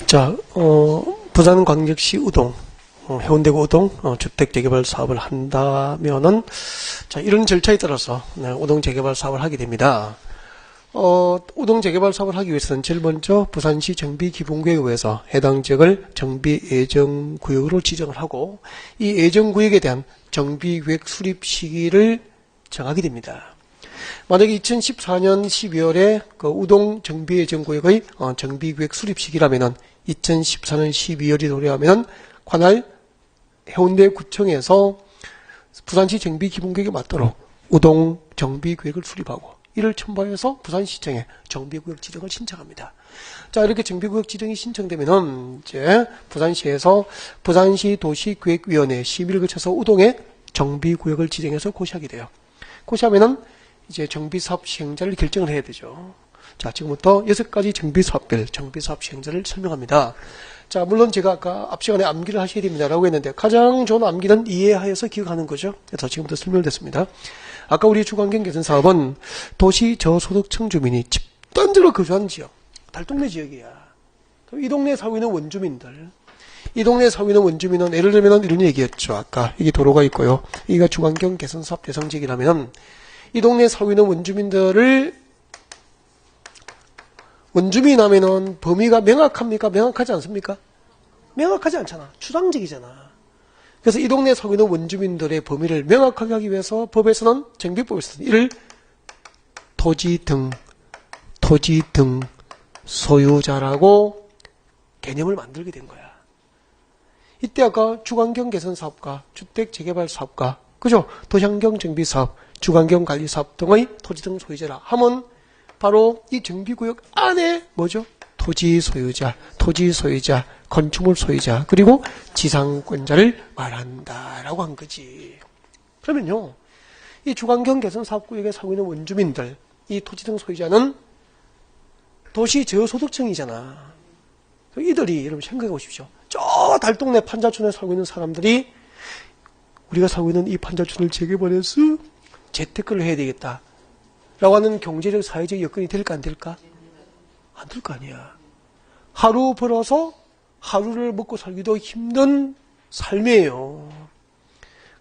자, 부산광역시 우동, 해운대구 우동 주택 재개발 사업을 한다면은, 자, 이런 절차에 따라서 우동 재개발 사업을 하게 됩니다. 우동 재개발 사업을 하기 위해서는 제일 먼저 부산시 정비기본구역에 의해서 해당 지역을 정비예정구역으로 지정을 하고, 이 예정구역에 대한 정비계획 수립 시기를 정하게 됩니다. 만약에 2014년 12월에 그 우동 정비예정구역의 정비계획 수립 시기라면은 2014년 12월이 도래하면은 관할 해운대구청에서 부산시 정비기본구역에 맞도록 우동 정비계획을 수립하고 이를 첨부해서 부산시청에 정비구역 지정을 신청합니다. 자, 이렇게 정비구역 지정이 신청되면은 이제 부산시에서 부산시 도시계획위원회 심의를 거쳐서 우동의 정비구역을 지정해서 고시하게 돼요. 고시하면은 이제 정비사업 시행자를 결정을 해야 되죠. 자, 지금부터 6가지 정비사업별, 정비사업 시행자를 설명합니다. 자, 물론 제가 아까 앞 시간에 암기를 하셔야 됩니다라고 했는데 가장 좋은 암기는 이해하여서 기억하는 거죠. 그래서 지금부터 설명됐습니다. 아까 우리 주관경 개선 사업은 도시 저소득층 주민이 집단적으로 거주하는 지역, 달동네 지역이야. 이 동네에 살고 있는 원주민들, 이 동네에 살고 있는 원주민은 예를 들면 이런 얘기였죠. 아까 이게 도로가 있고요. 이가 주관경 개선 사업 대상 지역이라면 이 동네에 살고 있는 원주민들을 원주민하면은 범위가 명확합니까? 명확하지 않습니까? 명확하지 않잖아. 추상적이잖아. 그래서 이 동네에 살고 있는 원주민들의 범위를 명확하게 하기 위해서 법에서는, 정비법에서는 이를 토지 등 소유자라고 개념을 만들게 된 거야. 이때 아까 주관경 개선 사업과 주택 재개발 사업과, 그죠? 도시환경 정비 사업, 주관경 관리 사업 등의 토지 등 소유자라 하면 바로 이 정비구역 안에 뭐죠? 토지 소유자, 건축물 소유자, 그리고 지상권자를 말한다라고 한 거지. 그러면요, 이 주관경 개선 사업구역에 살고 있는 원주민들, 이 토지 등 소유자는 도시 저소득층이잖아. 이들이 여러분 생각해 보십시오. 저 달동네 판자촌에 살고 있는 사람들이 우리가 살고 있는 이 판자촌을 재개발해서 재테크를 해야 되겠다 라고 하는 경제적 사회적 여건이 될까 안 될까? 안 될 거 아니야. 하루 벌어서 하루를 먹고 살기도 힘든 삶이에요.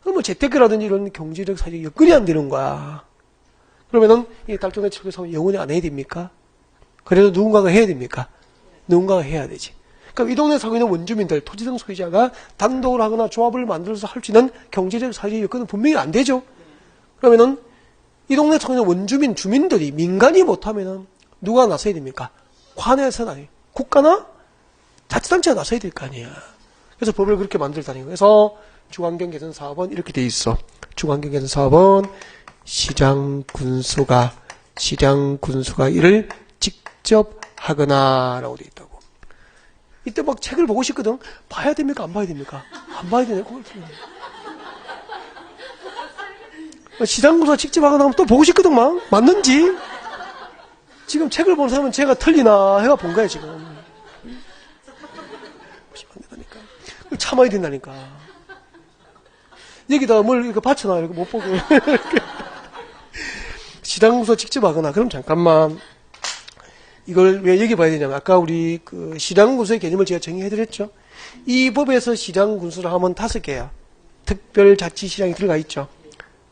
그럼 뭐 재테크라든지 이런 경제적 사회적 여건이 안 되는 거야. 그러면은 이 달동네 철거사업은 영원히 안 해야 됩니까? 그래도 누군가가 해야 됩니까? 누군가가 해야 되지. 그러니까 이 동네에 살고 있는 원주민들, 토지 등 소유자가 단독으로 하거나 조합을 만들어서 할 수 있는 경제적 사회적 여건은 분명히 안 되죠. 그러면은 이 동네에 살고 있는 원주민, 주민들이 민간이 못하면은 누가 나서야 됩니까? 관에서는 아니에요. 국가나 자치단체가 나서야 될 거 아니야. 그래서 법을 그렇게 만들다니. 그래서 주관경 개선 사업은 이렇게 돼 있어. 주관경 개선 사업은 시장 군수가 이를 직접 하거나라고 돼 있다고. 이때 막 책을 보고 싶거든. 봐야 됩니까? 안 봐야 됩니까? 안 봐야 되네. 시장군수가 직접 하거나 하면 또 보고 싶거든, 막. 맞는지? 지금 책을 보는 사람은 제가 틀리나 해가 본 거야, 지금. 안 된다니까. 참아야 된다니까. 여기다 뭘 이렇게 받쳐놔, 이렇게 못 보고. 시장군수가 직접 하거나, 그럼 잠깐만. 이걸 왜 여기 봐야 되냐면, 아까 우리 그 시장군수의 개념을 제가 정의해드렸죠? 이 법에서 시장군수를 하면 5개야. 특별자치시장이 들어가 있죠.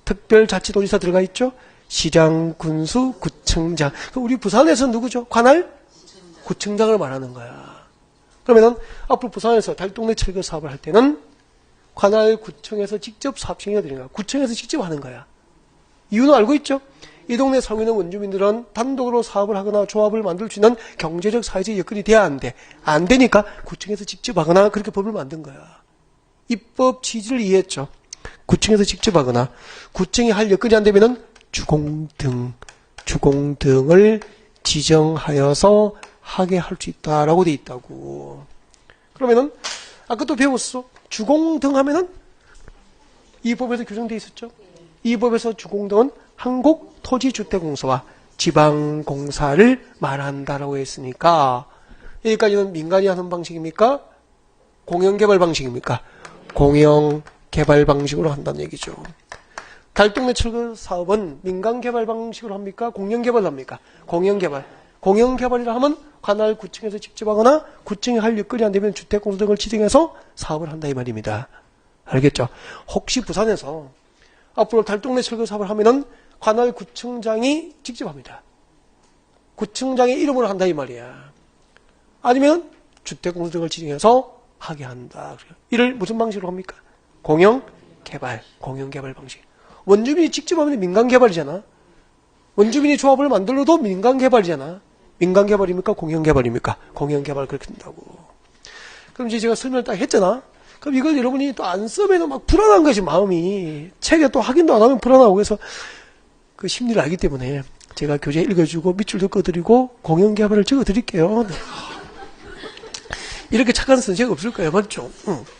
특별자치도지사 들어가 있죠. 시장, 군수, 구청장. 우리 부산에서 누구죠? 관할? 구청장을 말하는 거야. 그러면은 앞으로 부산에서 달동네 철거 사업을 할 때는 관할 구청에서 직접 사업 시행해야 되는 거야. 구청에서 직접 하는 거야. 이유는 알고 있죠? 이 동네에 살고 있는 원주민들은 단독으로 사업을 하거나 조합을 만들 수 있는 경제적, 사회적 여건이 돼야 안 돼. 안 되니까 구청에서 직접 하거나 그렇게 법을 만든 거야. 입법 취지를 이해했죠. 구청에서 직접 하거나 구청이 할 여건이 안 되면은 주공등을 지정하여서 하게 할 수 있다라고 돼 있다고. 그러면은 아까 또 배웠어. 주공등 하면은 이 법에서 규정돼 있었죠. 이 법에서 주공등은 한국토지주택공사와 지방공사를 말한다라고 했으니까 여기까지는 민간이 하는 방식입니까? 공영개발 방식입니까? 공영개발 방식으로 한다는 얘기죠. 달동네 철거 사업은 민간개발 방식으로 합니까? 공영개발로 합니까? 공영개발. 공영개발이라 하면 관할 구청에서 직접 하거나 구청이 할 여건이 안 되면 주택공사 등을 지정해서 사업을 한다 이 말입니다. 알겠죠? 혹시 부산에서 앞으로 달동네 철거 사업을 하면은 관할 구청장이 직접 합니다. 구청장의 이름으로 한다 이 말이야. 아니면 주택공사 등을 지정해서 하게 한다. 이를 무슨 방식으로 합니까? 공영개발 방식. 원주민이 직접 하면 민간개발이잖아. 원주민이 조합을 만들어도 민간개발이잖아. 민간개발입니까? 공영개발입니까? 공영개발 그렇게 된다고. 그럼 이제 제가 설명을 딱 했잖아. 그럼 이걸 여러분이 또 안 쓰면 막 불안한 거지, 마음이. 책에 또 확인도 안 하면 불안하고. 그래서 그 심리를 알기 때문에 제가 교재 읽어주고 밑줄도 꺼드리고 공영개발을 적어드릴게요. 네. 이렇게 착한 선생님 없을 거예요. 맞죠?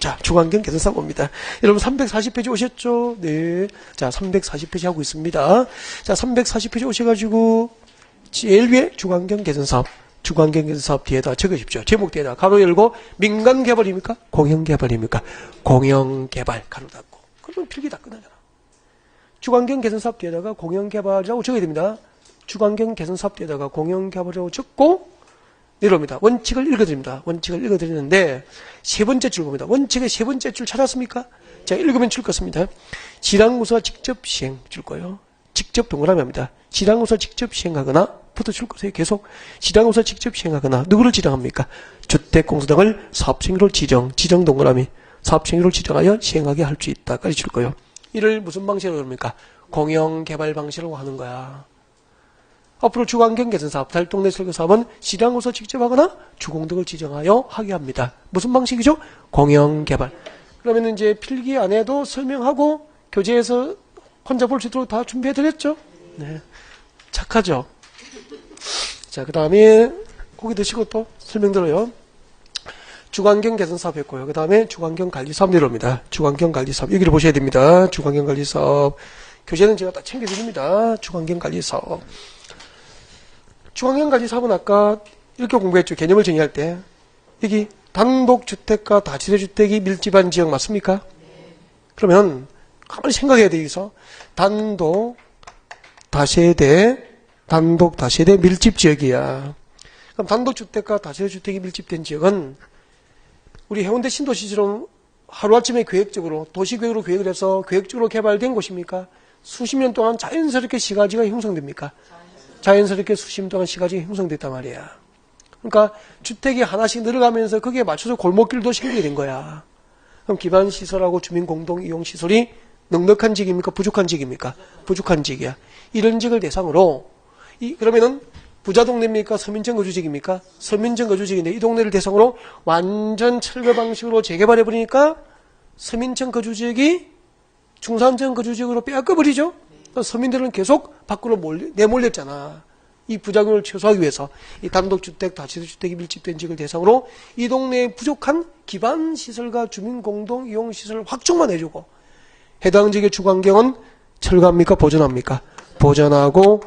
자, 주관경 개선사 봅니다. 여러분 340페이지 오셨죠? 네. 자, 340페이지 하고 있습니다. 자, 340페이지 오셔가지고 제일 위에 주관경 개선사업. 주관경 개선사업 뒤에다 적으십시오. 제목 뒤에다 가로 열고 민간개발입니까? 공영개발입니까? 공영개발 가로 닫고. 그러면 필기 다 끝나잖아. 주관경 개선사업 뒤에다가 공영개발이라고 적어야 됩니다. 주관경 개선사업 뒤에다가 공영개발이라고 적고 내려옵니다. 원칙을 읽어드립니다. 원칙을 읽어드리는데 세 번째 줄 봅니다. 원칙의 세 번째 줄 찾았습니까? 자, 읽으면 줄 것입니다. 지랑구사 직접 시행 줄 거예요. 직접 동그라미 합니다. 지랑구사 직접 시행하거나 부터 줄 거세요. 계속 지랑구사 직접 시행하거나 누구를 지정합니까? 주택공사등을 사업행위로 지정 동그라미 사업행위로 지정하여 시행하게 할 수 있다까지 줄 거예요. 이를 무슨 방식으로 합니까? 공영개발 방식으로 하는 거야. 앞으로 주관경 개선사업, 달동네 설계사업은 시장으로서 직접 하거나 주공등을 지정하여 하게 합니다. 무슨 방식이죠? 공영개발. 그러면 이제 필기 안에도 설명하고 교재에서 혼자 볼 수 있도록 다 준비해드렸죠? 네. 착하죠? 자, 그 다음에 고기 드시고 또 설명 들어요. 주관경 개선사업 했고요. 그 다음에 주관경 관리사업 내려옵니다. 주관경 관리사업. 여기를 보셔야 됩니다. 주관경 관리사업. 교재는 제가 다 챙겨드립니다. 주관경 관리사업. 주관경관리사업은 아까 이렇게 공부했죠. 개념을 정의할 때. 여기 단독주택과 다세대주택이 밀집한 지역 맞습니까? 그러면 가만히 생각해야 돼. 여기서 단독 다세대 밀집지역이야. 그럼 단독주택과 다세대주택이 밀집된 지역은 우리 해운대 신도시처럼 하루아침에 계획적으로 도시계획으로 계획을 해서 계획적으로 개발된 곳입니까? 수십 년 동안 자연스럽게 시가지가 형성됩니까? 자연스럽게 수십 년 동안 시가지가 형성됐단 말이야. 그러니까 주택이 하나씩 늘어가면서 거기에 맞춰서 골목길도 생기게 된 거야. 그럼 기반시설하고 주민공동이용시설이 넉넉한 지역입니까? 부족한 지역입니까? 부족한 지역이야. 이런 지역을 대상으로 그러면은 부자동네입니까? 서민적 거주지역입니까? 서민적 거주지역인데 이 동네를 대상으로 완전 철거 방식으로 재개발해버리니까 서민적 거주지역이 중산적 거주지역으로 빼앗겨버리죠? 서민들은 계속 밖으로 내몰렸잖아. 이 부작용을 최소화하기 위해서 이 단독주택, 다세대주택이 밀집된 지역을 대상으로 이 동네에 부족한 기반시설과 주민공동이용시설 확충만 해주고 해당 지역의 주관경은 철거합니까? 보존합니까? 보존하고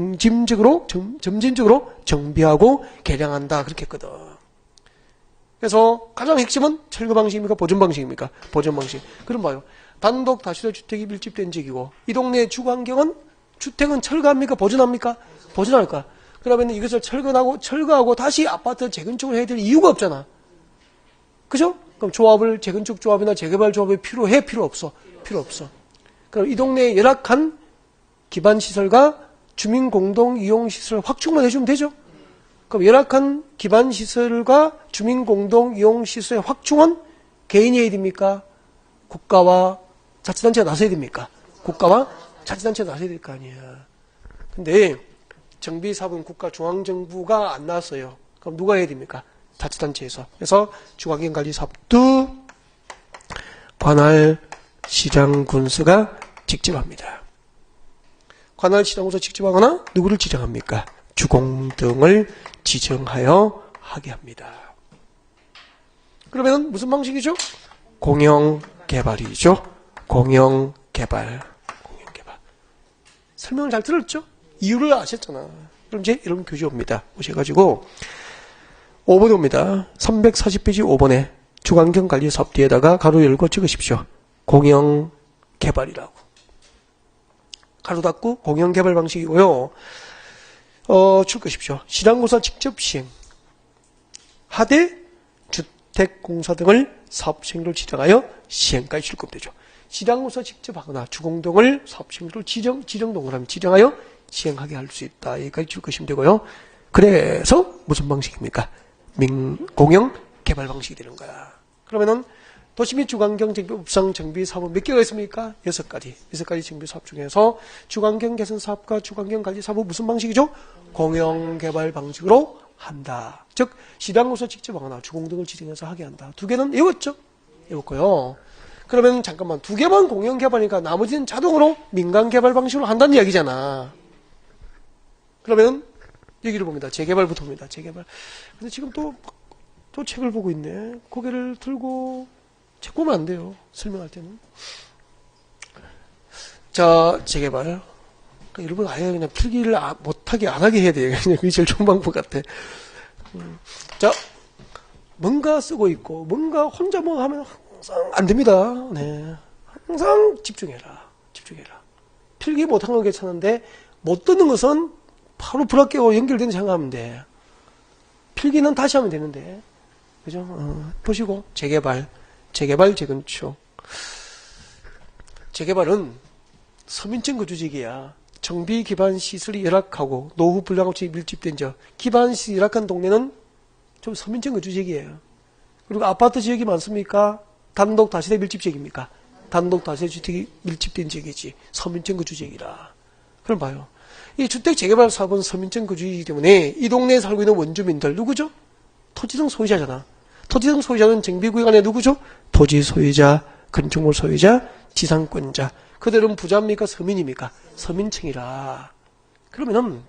점진적으로 정비하고 개량한다. 그렇게 했거든. 그래서 가장 핵심은 철거 방식입니까? 보존 방식입니까? 보존 방식. 그럼 봐요. 단독 다세대 주택이 밀집된 지역이고 이 동네의 주관경은 주택은 철거합니까? 보존합니까? 보존할 거야. 그러면 이것을 철거하고 다시 아파트 재건축을 해야 될 이유가 없잖아. 그죠? 그럼 조합을 재건축 조합이나 재개발 조합이 필요해? 필요 없어? 필요 없어. 그럼 이 동네에 열악한 기반시설과 주민공동이용시설 확충만 해주면 되죠? 그럼 열악한 기반시설과 주민공동이용시설의 확충은 개인이 해야 됩니까? 국가와 자치단체가 나서야 됩니까? 국가와 자치단체가 나서야 될 거 아니야. 근데 정비사업은 국가 중앙정부가 안 나왔어요. 그럼 누가 해야 됩니까? 자치단체에서. 그래서 주관경관리사업도 관할 시장군수가 직접 합니다. 관할 시장군수가 직접 하거나 누구를 지정합니까? 주공등을 지정하여 하게 합니다. 그러면 무슨 방식이죠? 공영개발이죠. 공영개발. 설명을 잘 들었죠? 이유를 아셨잖아. 그럼 이제 이런 교재 옵니다. 오셔가지고 5번에 옵니다. 340페이지 5번에 주관경관리사업 뒤에다가 가로 열고 찍으십시오. 공영개발이라고. 가로 닫고 공영개발 방식이고요. 줄 것이죠. 시장공사 직접 시행. 하되 주택공사 등을 사업시행으로 지정하여 시행까지 줄 거면 되죠. 시장공사 직접 하거나 주공동을 사업시행으로 지정동을 하면 지정하여 시행하게 할 수 있다. 여기까지 줄 것이면 되고요. 그래서 무슨 방식입니까? 공영 개발 방식이 되는 거야. 그러면은 도시 및 주관경 정비 읍상 정비 사업은 몇 개가 있습니까? 6가지. 6가지 정비 사업 중에서 주관경 개선 사업과 주관경 관리 사업은 무슨 방식이죠? 공영 개발 방식으로 한다. 즉 시장공사 직접 하거나 주공동을 지정해서 하게 한다. 2개는 외웠죠? 외웠고요. 그러면 잠깐만 2개만 공영 개발이니까 나머지는 자동으로 민간 개발 방식으로 한다는 이야기잖아. 그러면 여기를 봅니다. 재개발부터 봅니다. 재개발. 근데 지금 또 책을 보고 있네. 고개를 들고 책 보면 안 돼요. 설명할 때는. 자, 재개발. 그러니까 여러분 아예 그냥 필기를 못하게 안 하게 해야 돼요. 그냥 그게 제일 좋은 방법 같아. 자, 뭔가 쓰고 있고 뭔가 혼자 뭐 하면 항상 안 됩니다. 네. 항상 집중해라. 집중해라. 필기 못한 건 괜찮은데 못 듣는 것은 바로 불합격하고 연결되는 생각하면 돼. 필기는 다시 하면 되는데. 그죠? 보시고 재개발, 재건축. 재개발은 서민층 거주지역이야. 정비 기반 시설이 열악하고 노후 불량업체에 밀집된 지역. 기반 시설이 열악한 동네는 좀 서민층 거주지역이에요. 그리고 아파트 지역이 많습니까? 단독 다세대 밀집 지역입니까? 단독 다세대 주택이 밀집된 지역이지. 서민층 거주지역이라. 그럼 봐요. 이 주택 재개발 사업은 서민층 거주지이기 때문에 이 동네에 살고 있는 원주민들 누구죠? 토지등 소유자잖아. 토지등 소유자는 정비구역 안에 누구죠? 토지 소유자, 건축물 소유자, 지상권자. 그들은 부자입니까? 서민입니까? 서민층이라. 그러면은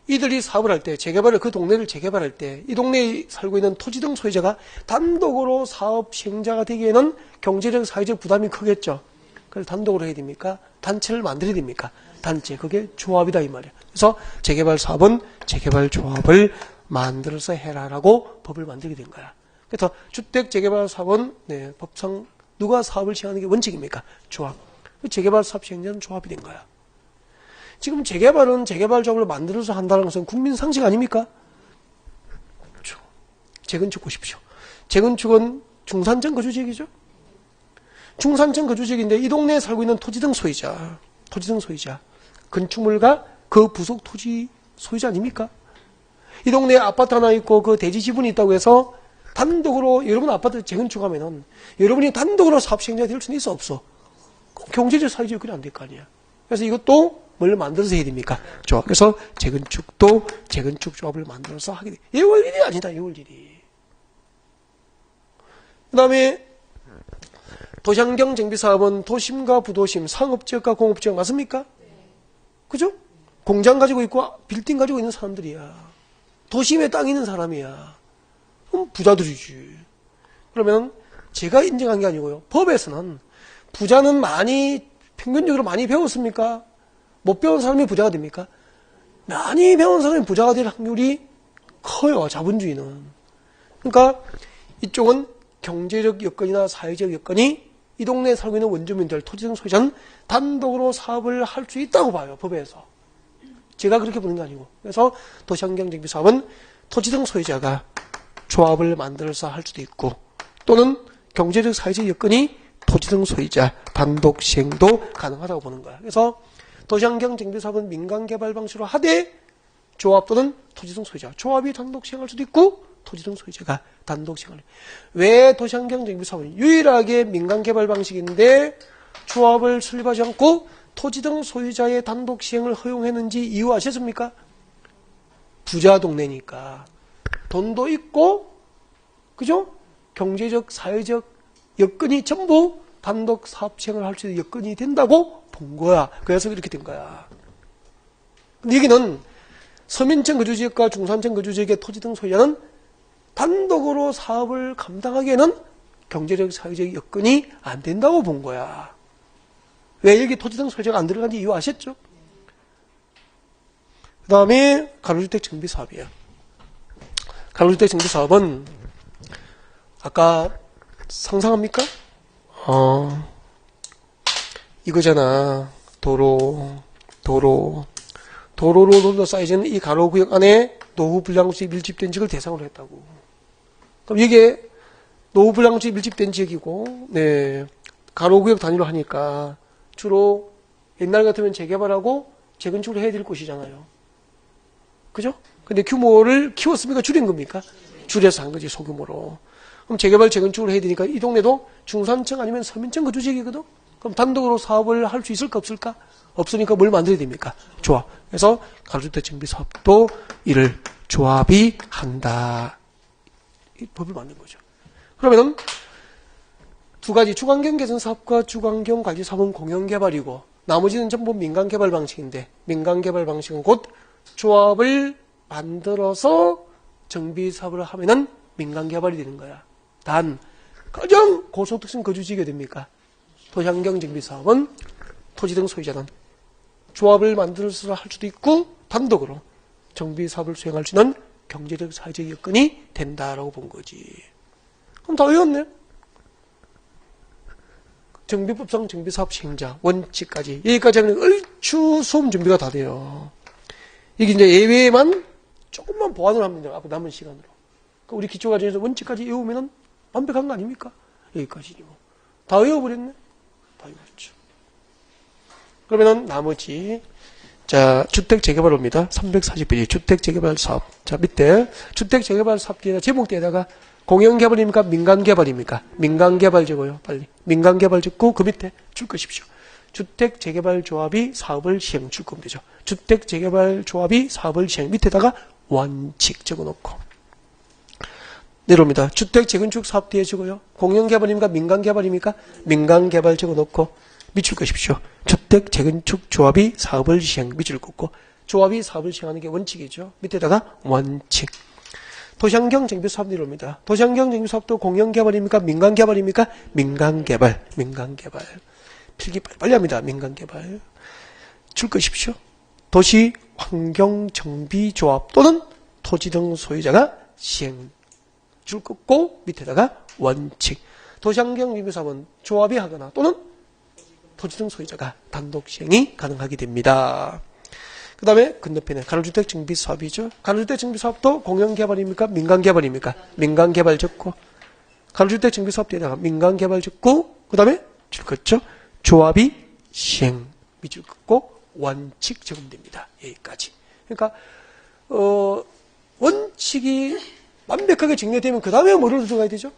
이들이 사업을 할 때, 재개발을, 그 동네를 재개발할 때, 이 동네에 살고 있는 토지등 소유자가 단독으로 사업 시행자가 되기에는 경제적, 사회적 부담이 크겠죠. 그래서 단독으로 해야 됩니까? 단체를 만들어야 됩니까? 단체. 그게 조합이다, 이 말이야. 그래서 재개발 사업은 재개발 조합을 만들어서 해라라고 법을 만들게 된 거야. 그래서 주택 재개발 사업은, 네, 법상 누가 사업을 시행하는 게 원칙입니까? 조합. 재개발 사업 시행자는 조합이 된 거야. 지금 재개발은 재개발 조합을 만들어서 한다는 것은 국민 상식 아닙니까? 그렇죠. 재건축 보십시오. 재건축은 중산층 거주지역이죠. 중산층 거주지역인데 이 동네에 살고 있는 토지등 소유자, 건축물과 그 부속 토지 소유자 아닙니까? 이 동네에 아파트 하나 있고 그 대지 지분이 있다고 해서 단독으로 여러분 아파트 재건축하면은 여러분이 단독으로 사업 시행자 될 수는 있어 없어? 경제적 사회적 여건이 안 될 거 아니야. 그래서 이것도 뭘 만들어서 해야 됩니까? 조합. 그래서 재건축도 재건축 조합을 만들어서 하게 돼. 예월 일이 아니다. 예월 일이. 그 다음에 도시환경 정비 사업은 도심과 부도심, 상업지역과 공업지역 맞습니까? 그죠? 공장 가지고 있고 빌딩 가지고 있는 사람들이야. 도심에 땅 있는 사람이야. 그럼 부자들이지. 그러면 제가 인정한 게 아니고요. 법에서는 부자는 평균적으로 많이 배웠습니까? 못 배운 사람이 부자가 됩니까? 많이 배운 사람이 부자가 될 확률이 커요. 자본주의는. 그러니까 이쪽은 경제적 여건이나 사회적 여건이 이 동네에 살고 있는 원주민들, 토지등 소유자는 단독으로 사업을 할 수 있다고 봐요. 법에서. 제가 그렇게 보는 게 아니고. 그래서 도시환경정비 사업은 토지등 소유자가 조합을 만들어서 할 수도 있고 또는 경제적 사회적 여건이 토지등 소유자 단독 시행도 가능하다고 보는 거야. 그래서 도시환경정비 사업은 민간개발 방식으로 하되 조합 또는 토지등 소유자 조합이 단독 시행할 수도 있고 토지등 소유자가 단독 시행을. 왜 도시환경정비 사업은 유일하게 민간개발 방식인데 조합을 설립하지 않고 토지등 소유자의 단독 시행을 허용했는지 이유 아셨습니까? 부자 동네니까 돈도 있고 그죠? 경제적 사회적 여건이 전부 단독 사업 시행을 할 수 있는 여건이 된다고 본 거야. 그래서 이렇게 된 거야. 근데 여기는 서민층 거주지역과 중산층 거주지역의 토지 등 소유자는 단독으로 사업을 감당하기에는 경제적 사회적 여건이 안 된다고 본 거야. 왜 여기 토지 등 소유자가 안 들어간지 이유 아셨죠? 그 다음에 가로주택 정비 사업이에요. 가로주택 정비 사업은 아까 상상합니까? 도로로 둘러싸여진 이 가로구역 안에 노후 불량수에 밀집된 지역을 대상으로 했다고. 그럼 이게 노후 불량수에 밀집된 지역이고, 네, 가로구역 단위로 하니까 주로 옛날 같으면 재개발하고 재건축을 해야 될 곳이잖아요. 그죠? 근데 규모를 키웠습니까? 줄인 겁니까? 줄여서 한 거지, 소규모로. 그럼 재개발, 재건축을 해야 되니까 이 동네도 중산층 아니면 서민층 거주지역이거든? 그럼 단독으로 사업을 할 수 있을까, 없을까? 없으니까 뭘 만들어야 됩니까? 조합. 그래서 가로주택 정비 사업도 이를 조합이 한다. 이 법을 만든 거죠. 그러면은 두 가지 주관경 개선 사업과 주관경 관리 사업은 공영 개발이고 나머지는 전부 민간 개발 방식인데 민간 개발 방식은 곧 조합을 만들어서 정비 사업을 하면은 민간 개발이 되는 거야. 단 가장 고소득층 거주지가 됩니까? 도시환경 정비 사업은 토지 등 소유자는 조합을 만들어서 할 수도 있고 단독으로 정비 사업을 수행할 수 있는 경제적 사회적 여건이 된다라고 본 거지. 그럼 다 외웠네. 정비법상 정비사업 시행자 원칙까지 여기까지 하면 얼추 수험 준비가 다 돼요. 이게 이제 예외만 조금만 보완을 하면 돼요. 앞으로 남은 시간으로. 그러니까 우리 기초과정에서 원칙까지 외우면 완벽한 거 아닙니까? 여기까지죠. 다 외워버렸네. 다 외웠죠. 그러면은 나머지 자 주택재개발입니다. 340페이지 주택재개발 사업. 자 밑에 주택재개발 사업 뒤에다 제목 뒤에다가 공영개발입니까? 민간개발입니까? 민간개발 적어요. 빨리. 민간개발 적고 그 밑에 줄 것이십시오. 주택재개발조합이 사업을 시행 줄 거면 되죠. 주택재개발조합이 사업을 시행 밑에다가 원칙 적어놓고 내려옵니다. 주택재건축 사업 뒤에 적어요. 공영개발입니까? 민간개발입니까? 민간개발 적어놓고 밑줄 것이십시오. 주택재건축 조합이 사업을 시행 밑줄 긋고 조합이 사업을 시행하는 게 원칙이죠. 밑에다가 원칙. 도시환경 정비 사업 내려옵니다. 도시환경 정비 사업도 공영개발입니까? 민간개발입니까? 민간개발. 민간개발. 필기 빨리 합니다. 민간개발. 줄 것이십시오. 도시환경정비조합 또는 토지 등 소유자가 시행. 줄 것고 밑에다가 원칙. 도시환경 정비 사업은 조합이 하거나 또는 토지 등 소유자가 단독 시행이 가능하게 됩니다. 그 다음에 건너편에 가로주택 정비 사업이죠. 가로주택 정비 사업도 공영개발입니까? 민간개발입니까? 민간개발 적고 가로주택 정비 사업 뒤에다가 민간개발 적고 그 다음에 줄 긋죠. 조합이 시행 밑줄 긋고 원칙 적으면 됩니다. 여기까지. 그러니까 원칙이 완벽하게 정리되면 그 다음에 뭐를 들어가야 되죠?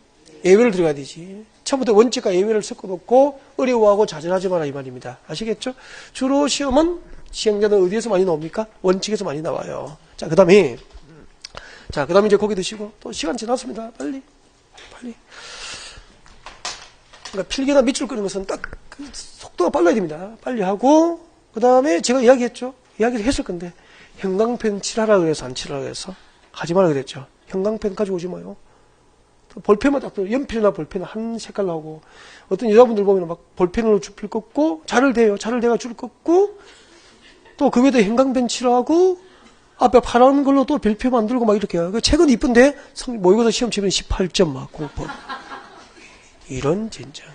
예외를 들어가야 되지. 처음부터 원칙과 예외를 섞어놓고 어려워하고 좌절하지 마라 이 말입니다. 아시겠죠? 주로 시험은 시행자는 어디에서 많이 나옵니까? 원칙에서 많이 나와요. 자, 그 다음에 이제 고기 드시고 또 시간 지났습니다. 빨리. 그러니까 필기나 밑줄 끄는 것은 딱 속도가 빨라야 됩니다. 빨리 하고 그 다음에 제가 이야기를 했을 건데 형광펜 칠하라 그래서 안 칠하라 그래서 하지 말라 그랬죠. 형광펜 가지고 오지 마요. 볼펜만 딱 연필이나 볼펜 한 색깔로 하고 어떤 여자분들 보면 막 볼펜으로 줄 긋고 자를 대요. 자를 대가 줄 긋고 또 그 위에다 형광펜 칠하고 앞에 파란 걸로 또 별표 만들고 막 이렇게 해요. 책은 이쁜데 모의고사 시험 치면 18점 막 공부. 이런 진짜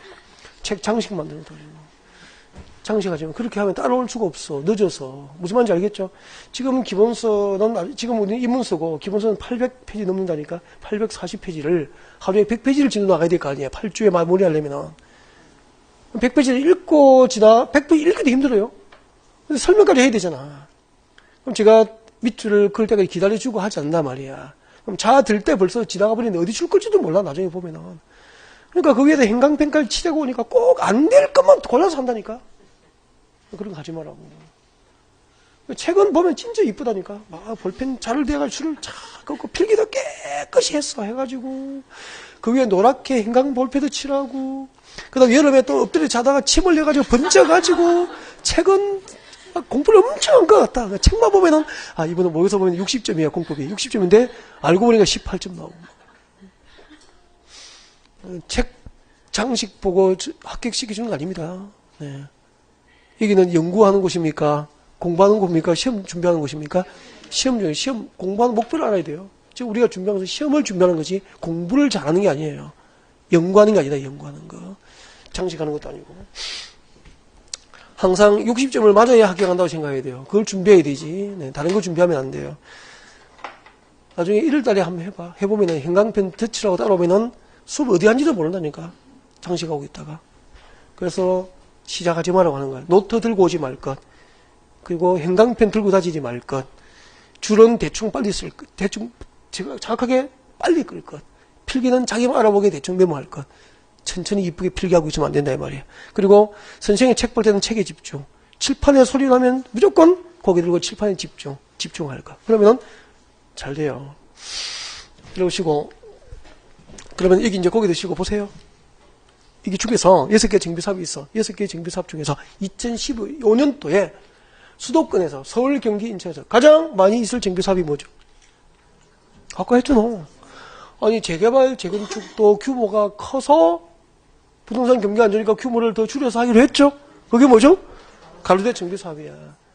책 장식 만드는 소리. 장식하지만 그렇게 하면 따라올 수가 없어. 늦어서. 무슨 말인지 알겠죠? 지금 기본서는 지금 우리 입문서고 기본서는 800페이지 넘는다니까 840페이지를 하루에 100페이지를 지나 나가야 될 거 아니야. 8주에 마무리하려면 100페이지를 읽고 지나 100페이지 읽기도 힘들어요. 근데 설명까지 해야 되잖아. 그럼 제가 밑줄을 그을 때까지 기다려주고 하지 않나 말이야. 그럼 들 때 벌써 지나가 버리는데 어디 줄 걸지도 몰라 나중에 보면은. 그러니까 그 위에다 형광펜까지 칠하고 오니까 꼭 안 될 것만 골라서 한다니까. 그런 거 하지 말라고. 책은 보면 진짜 이쁘다니까. 막 볼펜 자를 대가 줄을 쫙 긋고 필기도 깨끗이 했어 해가지고 그 위에 노랗게 형광 볼펜도 칠하고 그다음 여름에 또 엎드려 자다가 침 흘려가지고 번져가지고 책은 공부를 엄청 한 것 같다. 책만 보면은 이번에 모의고사 보면 60점이야 공법이 60점인데 알고 보니까 18점 나오고 책 장식 보고 합격시켜주는 거 아닙니다. 네. 여기는 연구하는 곳입니까? 공부하는 곳입니까? 시험 준비하는 곳입니까? 시험 공부하는 목표를 알아야 돼요. 지금 우리가 준비하면서 시험을 준비하는 거지 공부를 잘하는 게 아니에요. 연구하는 게 아니다. 연구하는 거. 장식하는 것도 아니고. 항상 60점을 맞아야 합격한다고 생각해야 돼요. 그걸 준비해야 되지. 네, 다른 거 준비하면 안 돼요. 나중에 1월달에 한번 해봐. 해보면은 형광펜 터치라고 따라오면은 수업 어디 한지도 모른다니까. 장식하고 있다가. 그래서 시작하지 말라고 하는 거야. 노트 들고 오지 말 것. 그리고 형광펜 들고 다니지 말 것. 줄은 대충 빨리 쓸 것. 대충 정확하게 빨리 끌 것. 필기는 자기만 알아보게 대충 메모할 것. 천천히 이쁘게 필기하고 있으면 안 된다 이 말이야. 그리고 선생님이 책 볼 때는 책에 집중. 칠판에 소리 나면 무조건 고개 들고 칠판에 집중할 것. 그러면은 잘 돼요. 이러시고 그러면 여기 이제 고개 드시고 보세요. 이게 중에서 6개 정비사업이 있어. 6개 정비사업 중에서 2015년도에 수도권에서 서울, 경기, 인천에서 가장 많이 있을 정비사업이 뭐죠? 아까 했잖아. 아니 재개발, 재건축도 규모가 커서 부동산 경기가 안 좋으니까 규모를 더 줄여서 하기로 했죠? 그게 뭐죠? 가로대 정비사업이야.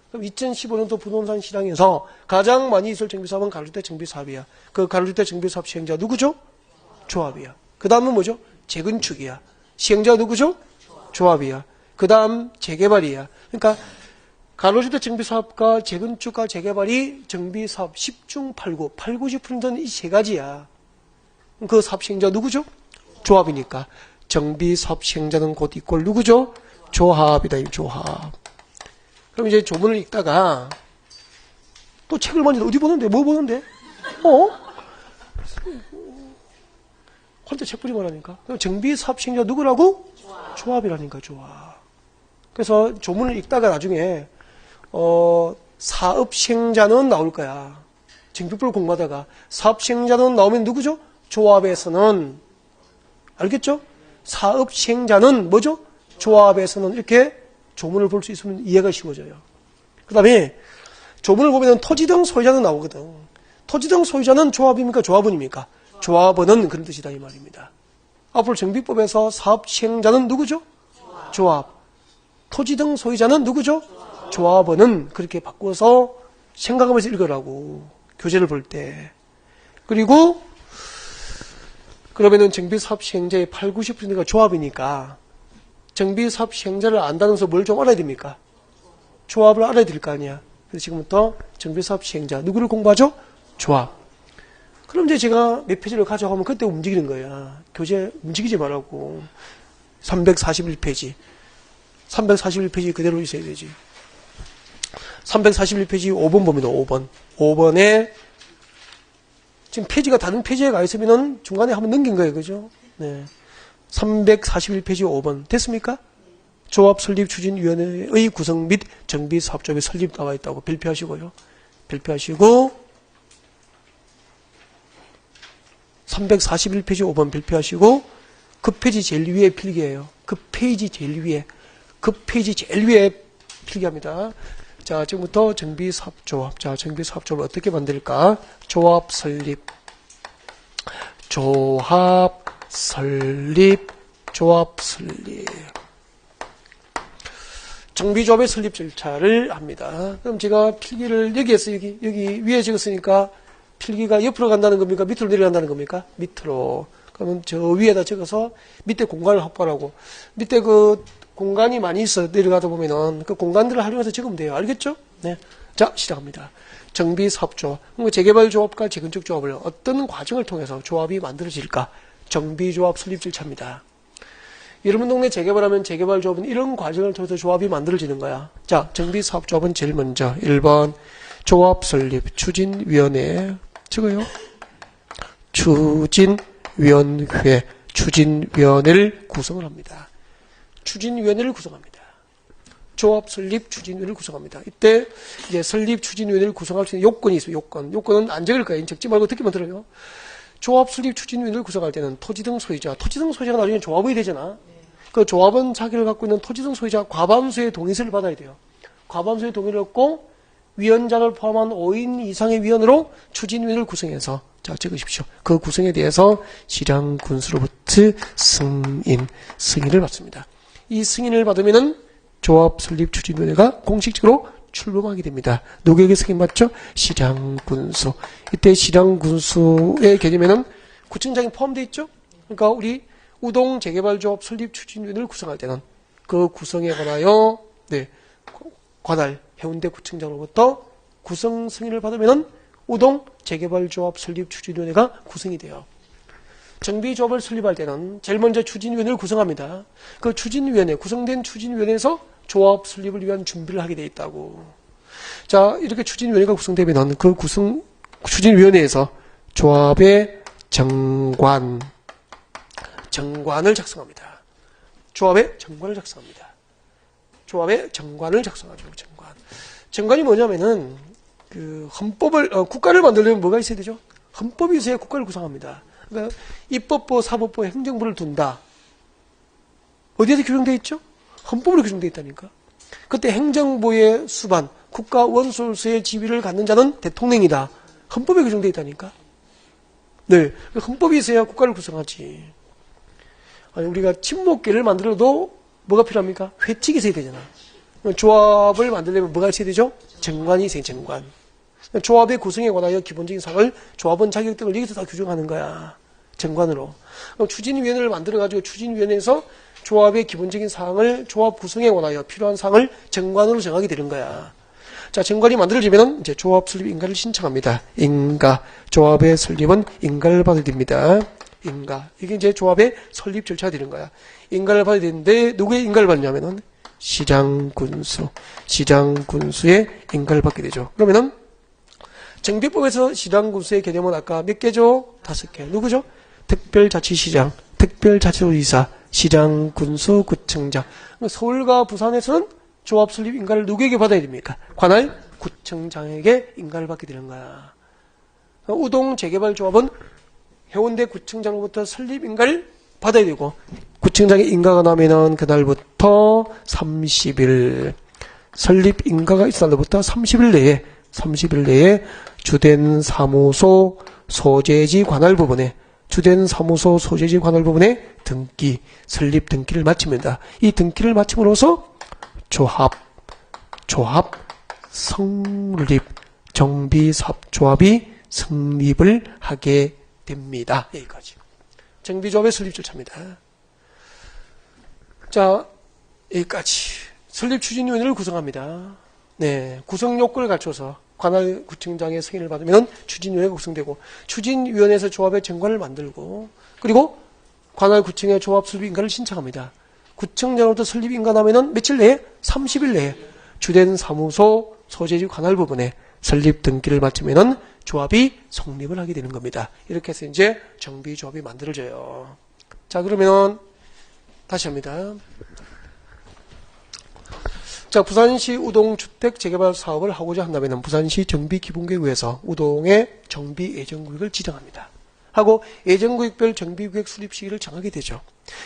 그럼 2015년도 부동산 시장에서 가장 많이 있을 정비사업은 가로주택 정비사업이야. 그 가로주택 정비사업 시행자 누구죠? 조합이야. 그 다음은 뭐죠? 재건축이야. 시행자 누구죠? 조합이야. 그 다음 재개발이야. 그러니까 가로주택 정비사업과 재건축과 재개발이 정비사업 10중 8구, 8, 90%는 이 세 가지야. 그 사업 시행자 누구죠? 조합이니까. 정비사업 시행자는 곧 이꼴 누구죠? 조합이다. 이 조합. 그럼 이제 조문을 읽다가 또 책을 만지다 어디 보는데? 뭐 보는데? 혼자 책 보지 말라니까. 그럼 정비사업 시행자 누구라고? 조합이라니까. 조합. 그래서 조문을 읽다가 나중에 사업 시행자는 나올 거야. 정비법을 공부하다가 사업 시행자는 나오면 누구죠? 조합에서는. 알겠죠? 사업 시행자는 뭐죠? 조합에서는. 이렇게 조문을 볼 수 있으면 이해가 쉬워져요. 그 다음에 조문을 보면 토지 등 소유자는 나오거든. 토지 등 소유자는 조합입니까? 조합원입니까? 조합원은 그런 뜻이다 이 말입니다. 앞으로 정비법에서 사업 시행자는 누구죠? 조합. 토지 등 소유자는 누구죠? 조합원은. 그렇게 바꿔서 생각하면서 읽으라고. 교재를 볼 때. 그리고 그러면은 정비사업 시행자의 8, 90%가 조합이니까 정비사업 시행자를 안다면서 뭘 좀 알아야 됩니까? 조합을 알아야 될 거 아니야. 그래서 지금부터 정비사업 시행자 누구를 공부하죠? 조합. 그럼 이제 제가 몇 페이지를 가져가면 그때 움직이는 거야. 교재 움직이지 말라고. 341페이지. 341페이지 그대로 있어야 되지. 341페이지 5번 봅니다. 5번. 5번에 지금 페이지가 다른 페이지에 가 있으면은 중간에 한번 넘긴 거예요. 그죠? 네. 341페이지 5번. 됐습니까? 조합 설립 추진위원회의 구성 및 정비사업조합의 설립 나와 있다고 발표하시고요. 발표하시고 341페이지 5번 발표하시고 그 페이지 제일 위에 필기예요. 그 페이지 제일 위에. 그 페이지 제일 위에 필기합니다. 자, 지금부터 정비사업조합. 자, 정비사업조합을 어떻게 만들까? 조합 설립. 조합 설립. 조합 설립. 정비조합의 설립 절차를 합니다. 그럼 제가 필기를 여기에서 여기 위에 적었으니까 필기가 옆으로 간다는 겁니까? 밑으로 내려간다는 겁니까? 밑으로. 그러면 저 위에다 적어서 밑에 공간을 확보하라고. 밑에 그 공간이 많이 있어 내려가다 보면은 그 공간들을 활용해서 적으면 돼요. 알겠죠? 네. 자, 시작합니다. 정비사업조합. 재개발조합과 재건축조합을 어떤 과정을 통해서 조합이 만들어질까? 정비조합 설립 절차입니다. 여러분 동네 재개발하면 재개발조합은 이런 과정을 통해서 조합이 만들어지는 거야. 자, 정비사업조합은 제일 먼저 1번 조합 설립 추진위원회 적어요. 추진위원회를 구성을 합니다. 추진위원회를 구성합니다. 조합 설립 추진위원회를 구성합니다. 이때 이제 설립 추진위원회를 구성할 수 있는 요건이 있어요. 요건은 안 적을 거예요. 적지 말고 듣기만 들어요. 조합 설립 추진위원회를 구성할 때는 토지 등 소유자가 나중에 조합이 되잖아. 그 조합은 자기를 갖고 있는 토지 등 소유자 과반수의 동의서를 받아야 돼요. 과반수의 동의를 얻고 위원장을 포함한 5인 이상의 위원으로 추진위원회를 구성해서 자, 적으십시오. 그 구성에 대해서 시장 군수로부터 승인을 받습니다. 이 승인을 받으면은 조합 설립 추진위원회가 공식적으로 출범하게 됩니다. 누구에게 승인받죠? 시장 군수. 이때 시장 군수의 개념에는 구청장이 포함되어 있죠? 그러니까 우리 우동 재개발조합 설립 추진위원회를 구성할 때는 그 구성에 관하여 관할 해운대구청장으로부터 구성 승인을 받으면 우동 재개발조합 설립 추진위원회가 구성이 돼요. 정비조합을 설립할 때는 제일 먼저 추진위원회를 구성합니다. 그 추진위원회, 구성된 추진위원회에서 조합 설립을 위한 준비를 하게 돼 있다고. 자, 이렇게 추진위원회가 구성되면 그 추진위원회에서 조합의 정관을 작성합니다. 조합의 정관을 작성합니다. 조합의 정관을 작성하죠. 정관이 뭐냐면은 그 헌법을 국가를 만들려면 뭐가 있어야 되죠? 헌법이 있어야 국가를 구성합니다. 그러니까 입법부, 사법부, 행정부를 둔다. 어디에서 규정되어 있죠? 헌법으로 규정되어 있다니까. 그때 행정부의 수반, 국가 원수로서의 지위를 갖는 자는 대통령이다. 헌법에 규정되어 있다니까. 네, 헌법이 있어야 국가를 구성하지. 아니, 우리가 친목계를 만들어도 뭐가 필요합니까? 회칙이 있어야 되잖아. 조합을 만들려면 뭐가 있어야 되죠? 정관이 있어야 정관. 조합의 구성에 관하여 기본적인 사항을 조합원 자격 등을 여기서 다 규정하는 거야. 정관으로. 그럼 추진위원회를 만들어가지고 추진위원회에서 조합의 기본적인 사항을 조합 구성에 관하여 필요한 사항을 정관으로 정하게 되는 거야. 자, 정관이 만들어지면 이제 조합 설립 인가를 신청합니다. 인가. 조합의 설립은 인가를 받아야 됩니다. 인가. 이게 이제 조합의 설립 절차가 되는 거야. 인가를 받아야 되는데 누구의 인가를 받냐면은 시장군수의 인가를 받게 되죠. 그러면은 정비법에서 시장군수의 개념은 아까 몇 개죠? 5개. 누구죠? 특별자치시장, 특별자치도지사, 시장군수, 구청장. 서울과 부산에서는 조합 설립 인가를 누구에게 받아야 됩니까? 관할 구청장에게 인가를 받게 되는 거야. 우동 재개발조합은 해운대 구청장으로부터 설립 인가를 받아야 되고, 구청장의 인가가 나면은 그날부터 30일, 설립 인가가 있은 날부터 30일 내에 주된 사무소 소재지 관할 부분에 등기, 설립 등기를 마칩니다. 이 등기를 마침으로써 조합 성립, 정비사업 조합이 성립을 하게 됩니다. 여기까지. 정비조합의 설립 절차입니다. 자, 여기까지. 설립추진위원회를 구성합니다. 네, 구성 요건을 갖춰서 관할 구청장의 승인을 받으면 추진위원회가 구성되고, 추진위원회에서 조합의 정관을 만들고, 그리고 관할 구청의 조합 설립 인가를 신청합니다. 구청장으로부터 설립 인가 나면은 며칠 내에? 30일 내에 주된 사무소 소재지 관할 부분에 설립 등기를 마치면은 조합이 성립을 하게 되는 겁니다. 이렇게 해서 이제 정비조합이 만들어져요. 자, 그러면 다시 합니다. 자, 부산시 우동 주택 재개발 사업을 하고자 한다면 부산시 정비기본계획에서 우동의 정비 예정구역을 지정합니다. 하고 예정구역별 정비구역 수립 시기를 정하게 되죠.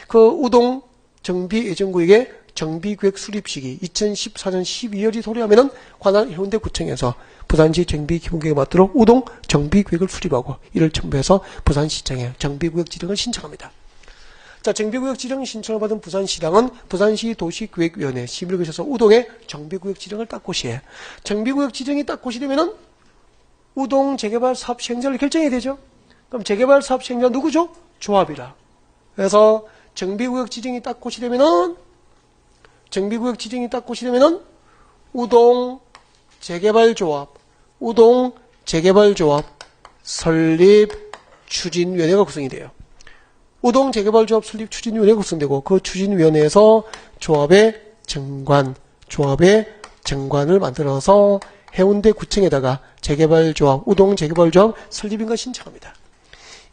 그 우동 정비 예정구역의 정비구역 수립 시기 2014년 12월이 도래하면은 관할 해운대구청에서 부산시 정비기본계획에 맞도록 우동 정비구역을 수립하고 이를 첨부해서 부산시청에 정비구역 지정을 신청합니다. 자, 정비구역 지정 신청을 받은 부산시당은 부산시 도시계획위원회 심의를 거쳐서 우동의 정비구역 지정을 딱 고시해. 정비구역 지정이 딱 고시되면은 우동 재개발 사업 시행자를 결정해야 되죠. 그럼 재개발 사업 시행자 누구죠? 조합이라. 그래서 정비구역 지정이 딱 고시되면은 우동 재개발조합 설립 추진위원회가 구성이 돼요. 우동 재개발조합 설립 추진위원회가 구성되고 그 추진위원회에서 조합의 정관을 만들어서 해운대구청에다가 우동 재개발조합 설립인가 신청합니다.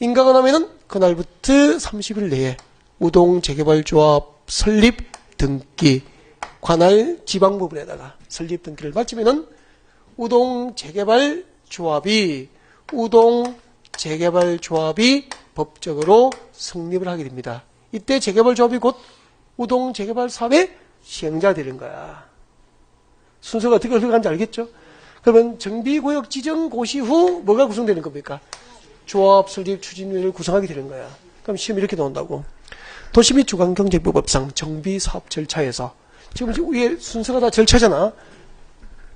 인가가 나면은 그날부터 30일 내에 우동 재개발조합 설립 등기 관할 지방부분에다가 설립 등기를 마치면은 우동 재개발조합이 법적으로 성립을 하게 됩니다. 이때 재개발조합이 곧 우동 재개발 사업의 시행자가 되는 거야. 순서가 어떻게 흘러가는지 알겠죠? 그러면 정비구역 지정 고시 후 뭐가 구성되는 겁니까? 조합 설립 추진위원회를 구성하게 되는 거야. 그럼 시험 이렇게 나온다고. 도시 및 주관경제법상 정비사업 절차에서 지금 위에 순서가 다 절차잖아.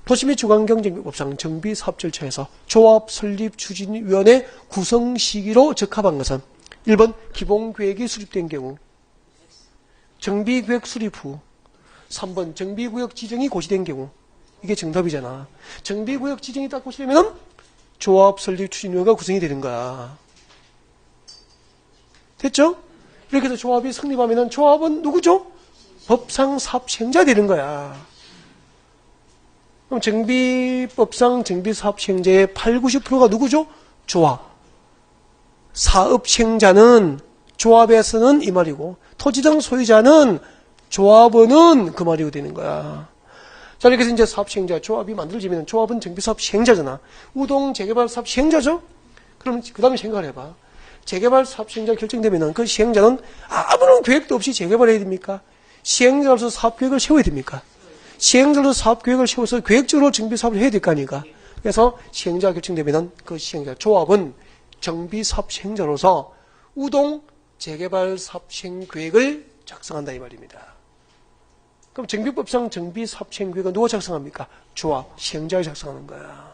도시 및 주관경제법상 정비사업 절차에서 조합 설립 추진위원회 구성 시기로 적합한 것은 1번 기본계획이 수립된 경우, 정비계획 수립 후, 3번 정비구역 지정이 고시된 경우, 이게 정답이잖아. 정비구역 지정이 딱 고시되면 조합 설립 추진위원회가 구성이 되는 거야. 됐죠? 이렇게 해서 조합이 성립하면은 조합은 누구죠? 법상 사업시행자 되는 거야. 그럼 정비법상 정비사업시행자의 8, 90%가 누구죠? 조합. 사업시행자는 조합에서는 이 말이고 토지 등 소유자는 조합원은 그 말이고 되는 거야. 자, 이렇게 해서 이제 사업시행자, 조합이 만들어지면 조합은 정비사업시행자잖아. 우동 재개발 사업시행자죠? 그럼 그 다음에 생각을 해봐. 재개발 사업시행자 결정되면 그 시행자는 아무런 계획도 없이 재개발해야 됩니까? 시행자로서 사업계획을 세워야 됩니까? 시행자로서 사업계획을 세워서 계획적으로 정비사업을 해야 될 거 아닙니까? 그래서 시행자가 결정되면 그 시행자, 조합은 정비사업시행자로서 우동 재개발 사업시행계획을 작성한다 이 말입니다. 그럼 정비법상 정비사업시행계획은 누가 작성합니까? 조합, 시행자가 작성하는 거야.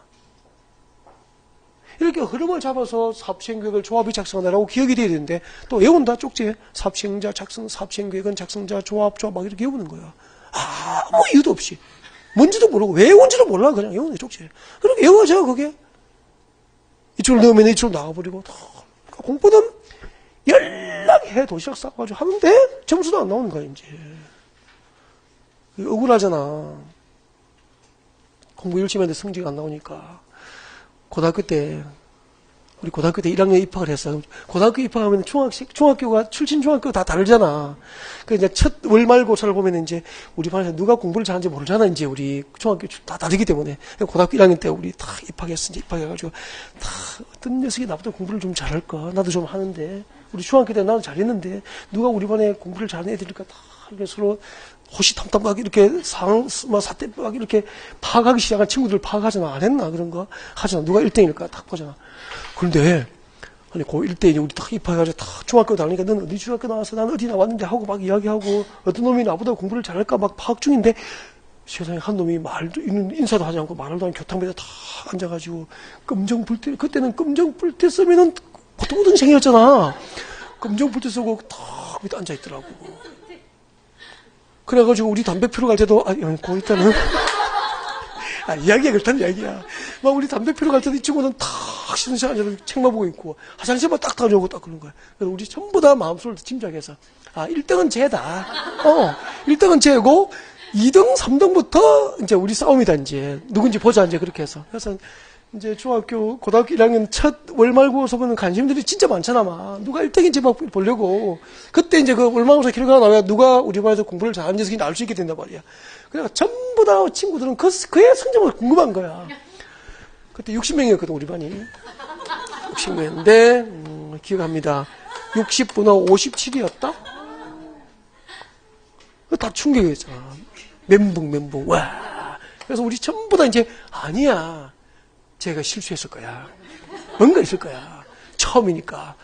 이렇게 흐름을 잡아서 사업시행계획을 조합이 작성한다라고 기억이 돼야 되는데 또 외운다 쪽지에 사업시행자 작성, 사업시행계획은 작성자, 조합 막 이렇게 외우는 거야. 아무 이유도 없이. 뭔지도 모르고 외운지도 몰라 그냥 외우네 쪽지에. 그렇게 외워져 그게. 이쪽으로 넣으면 이쪽으로 나가버리고 공부는 연락해 도시락 싸가지고 하는데 점수도 안 나오는 거야 이제. 억울하잖아. 공부 열심히 하는데 성적이 안 나오니까. 고등학교 때 우리 고등학교 때 1학년 입학을 했어. 고등학교 입학하면 중학교가 출신 중학교가 다 다르잖아. 그 이제 첫 월말고사를 보면 이제 우리 반에서 누가 공부를 잘하는지 모르잖아. 이제 우리 중학교 다 다르기 때문에 고등학교 1학년 때 우리 다 입학했어. 이제 입학해가지고 다 어떤 녀석이 나보다 공부를 좀 잘할까? 나도 좀 하는데 우리 중학교 때 나도 잘했는데 누가 우리 반에 공부를 잘하는 애들일까? 다 이렇게 서로 호시탐탐 이렇게 사태 막 이렇게 파악하기 시작한 친구들 파악하잖아. 안 했나 그런 거 하잖아. 누가 1등일까 딱 보잖아. 그런데 아니 고 1대 우리 딱 입학해가지고 딱 중학교 다니니까 너는 어디 중학교 나와서 난 어디 나왔는데 하고 막 이야기하고 어떤 놈이 나보다 공부를 잘할까 막 파악 중인데 세상에 한 놈이 말도 인사도 하지 않고 말도 안 교탁면에 다 앉아가지고 검정불태 그때는 검정불태 쓰면은 보통 우등생이었잖아. 검정불태 쓰고 딱 밑에 앉아 있더라고. 그래가지고 우리 담배 피러 갈 때도 고 일단은 이야기야 그렇다는 이야기야. 막 우리 담배 피러 갈 때도 이 친구는 탁 쉬는 시간 앉아서 책만 보고 있고 화장실만 딱 다녀오고 딱 그런 거야. 그래서 우리 전부 다 마음속으로 짐작해서 1등은 쟤다. 1등은 쟤고 2등, 3등부터 이제 우리 싸움이다 이제 누군지 보자 이제 그렇게 해서 그래서 이제 고등학교 1학년 첫 월말고사 보는 관심들이 진짜 많잖아, 막. 누가 1등인지 막 보려고. 그때 이제 그 월말고사 결과가 나와야 누가 우리 반에서 공부를 잘하는 녀석인지 알 수 있게 된단 말이야. 그래서 전부 다 친구들은 그의 성적을 궁금한 거야. 그때 60명이었거든, 우리 반이. 60명인데, 기억합니다. 60분의 57이었다? 다 충격이었잖아. 멘붕. 와. 그래서 우리 전부 다 이제, 아니야. 제가 실수했을 거야. 뭔가 있을 거야. 처음이니까.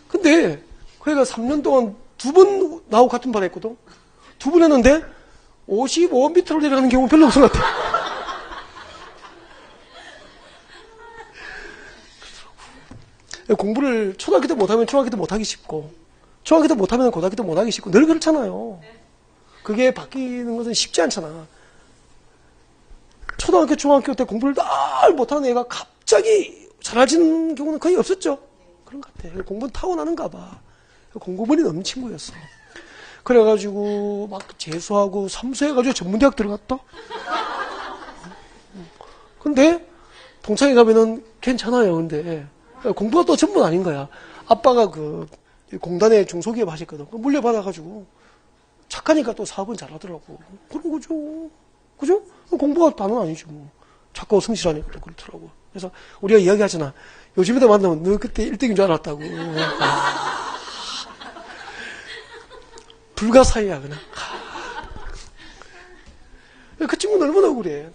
근데 그애가 3년 동안 2번 나하고 같은 반 했거든. 2번 했는데 55m로 내려가는 경우는 별로 없을 것 같아. 공부를 초등학교 때 못하면 중학교 때 못하기 쉽고 중학교 때 못하면 고등학교 때 못하기 쉽고 늘 그렇잖아요. 그게 바뀌는 것은 쉽지 않잖아. 초등학교, 중학교 때 공부를 날 못하는 애가 갑자기 잘해지는 경우는 거의 없었죠. 그런 것 같아. 공부는 타고나는가 봐. 공부문이 없는 친구였어. 그래가지고 막 재수하고 삼수해가지고 전문대학 들어갔다. 근데 동창회 가면은 괜찮아요. 근데 공부가 또 전부는 아닌 거야. 아빠가 그 공단에 중소기업 하셨거든. 물려받아가지고 착하니까 또 사업은 잘하더라고. 그런 거죠. 그죠? 공부가 다는 아니지 뭐. 착하고 성실하니까 그렇더라고. 그래서 우리가 이야기하잖아. 요즘에도 만나면 너 그때 1등인 줄 알았다고. 불가사의야 그냥. 그 친구는 얼마나 억울해.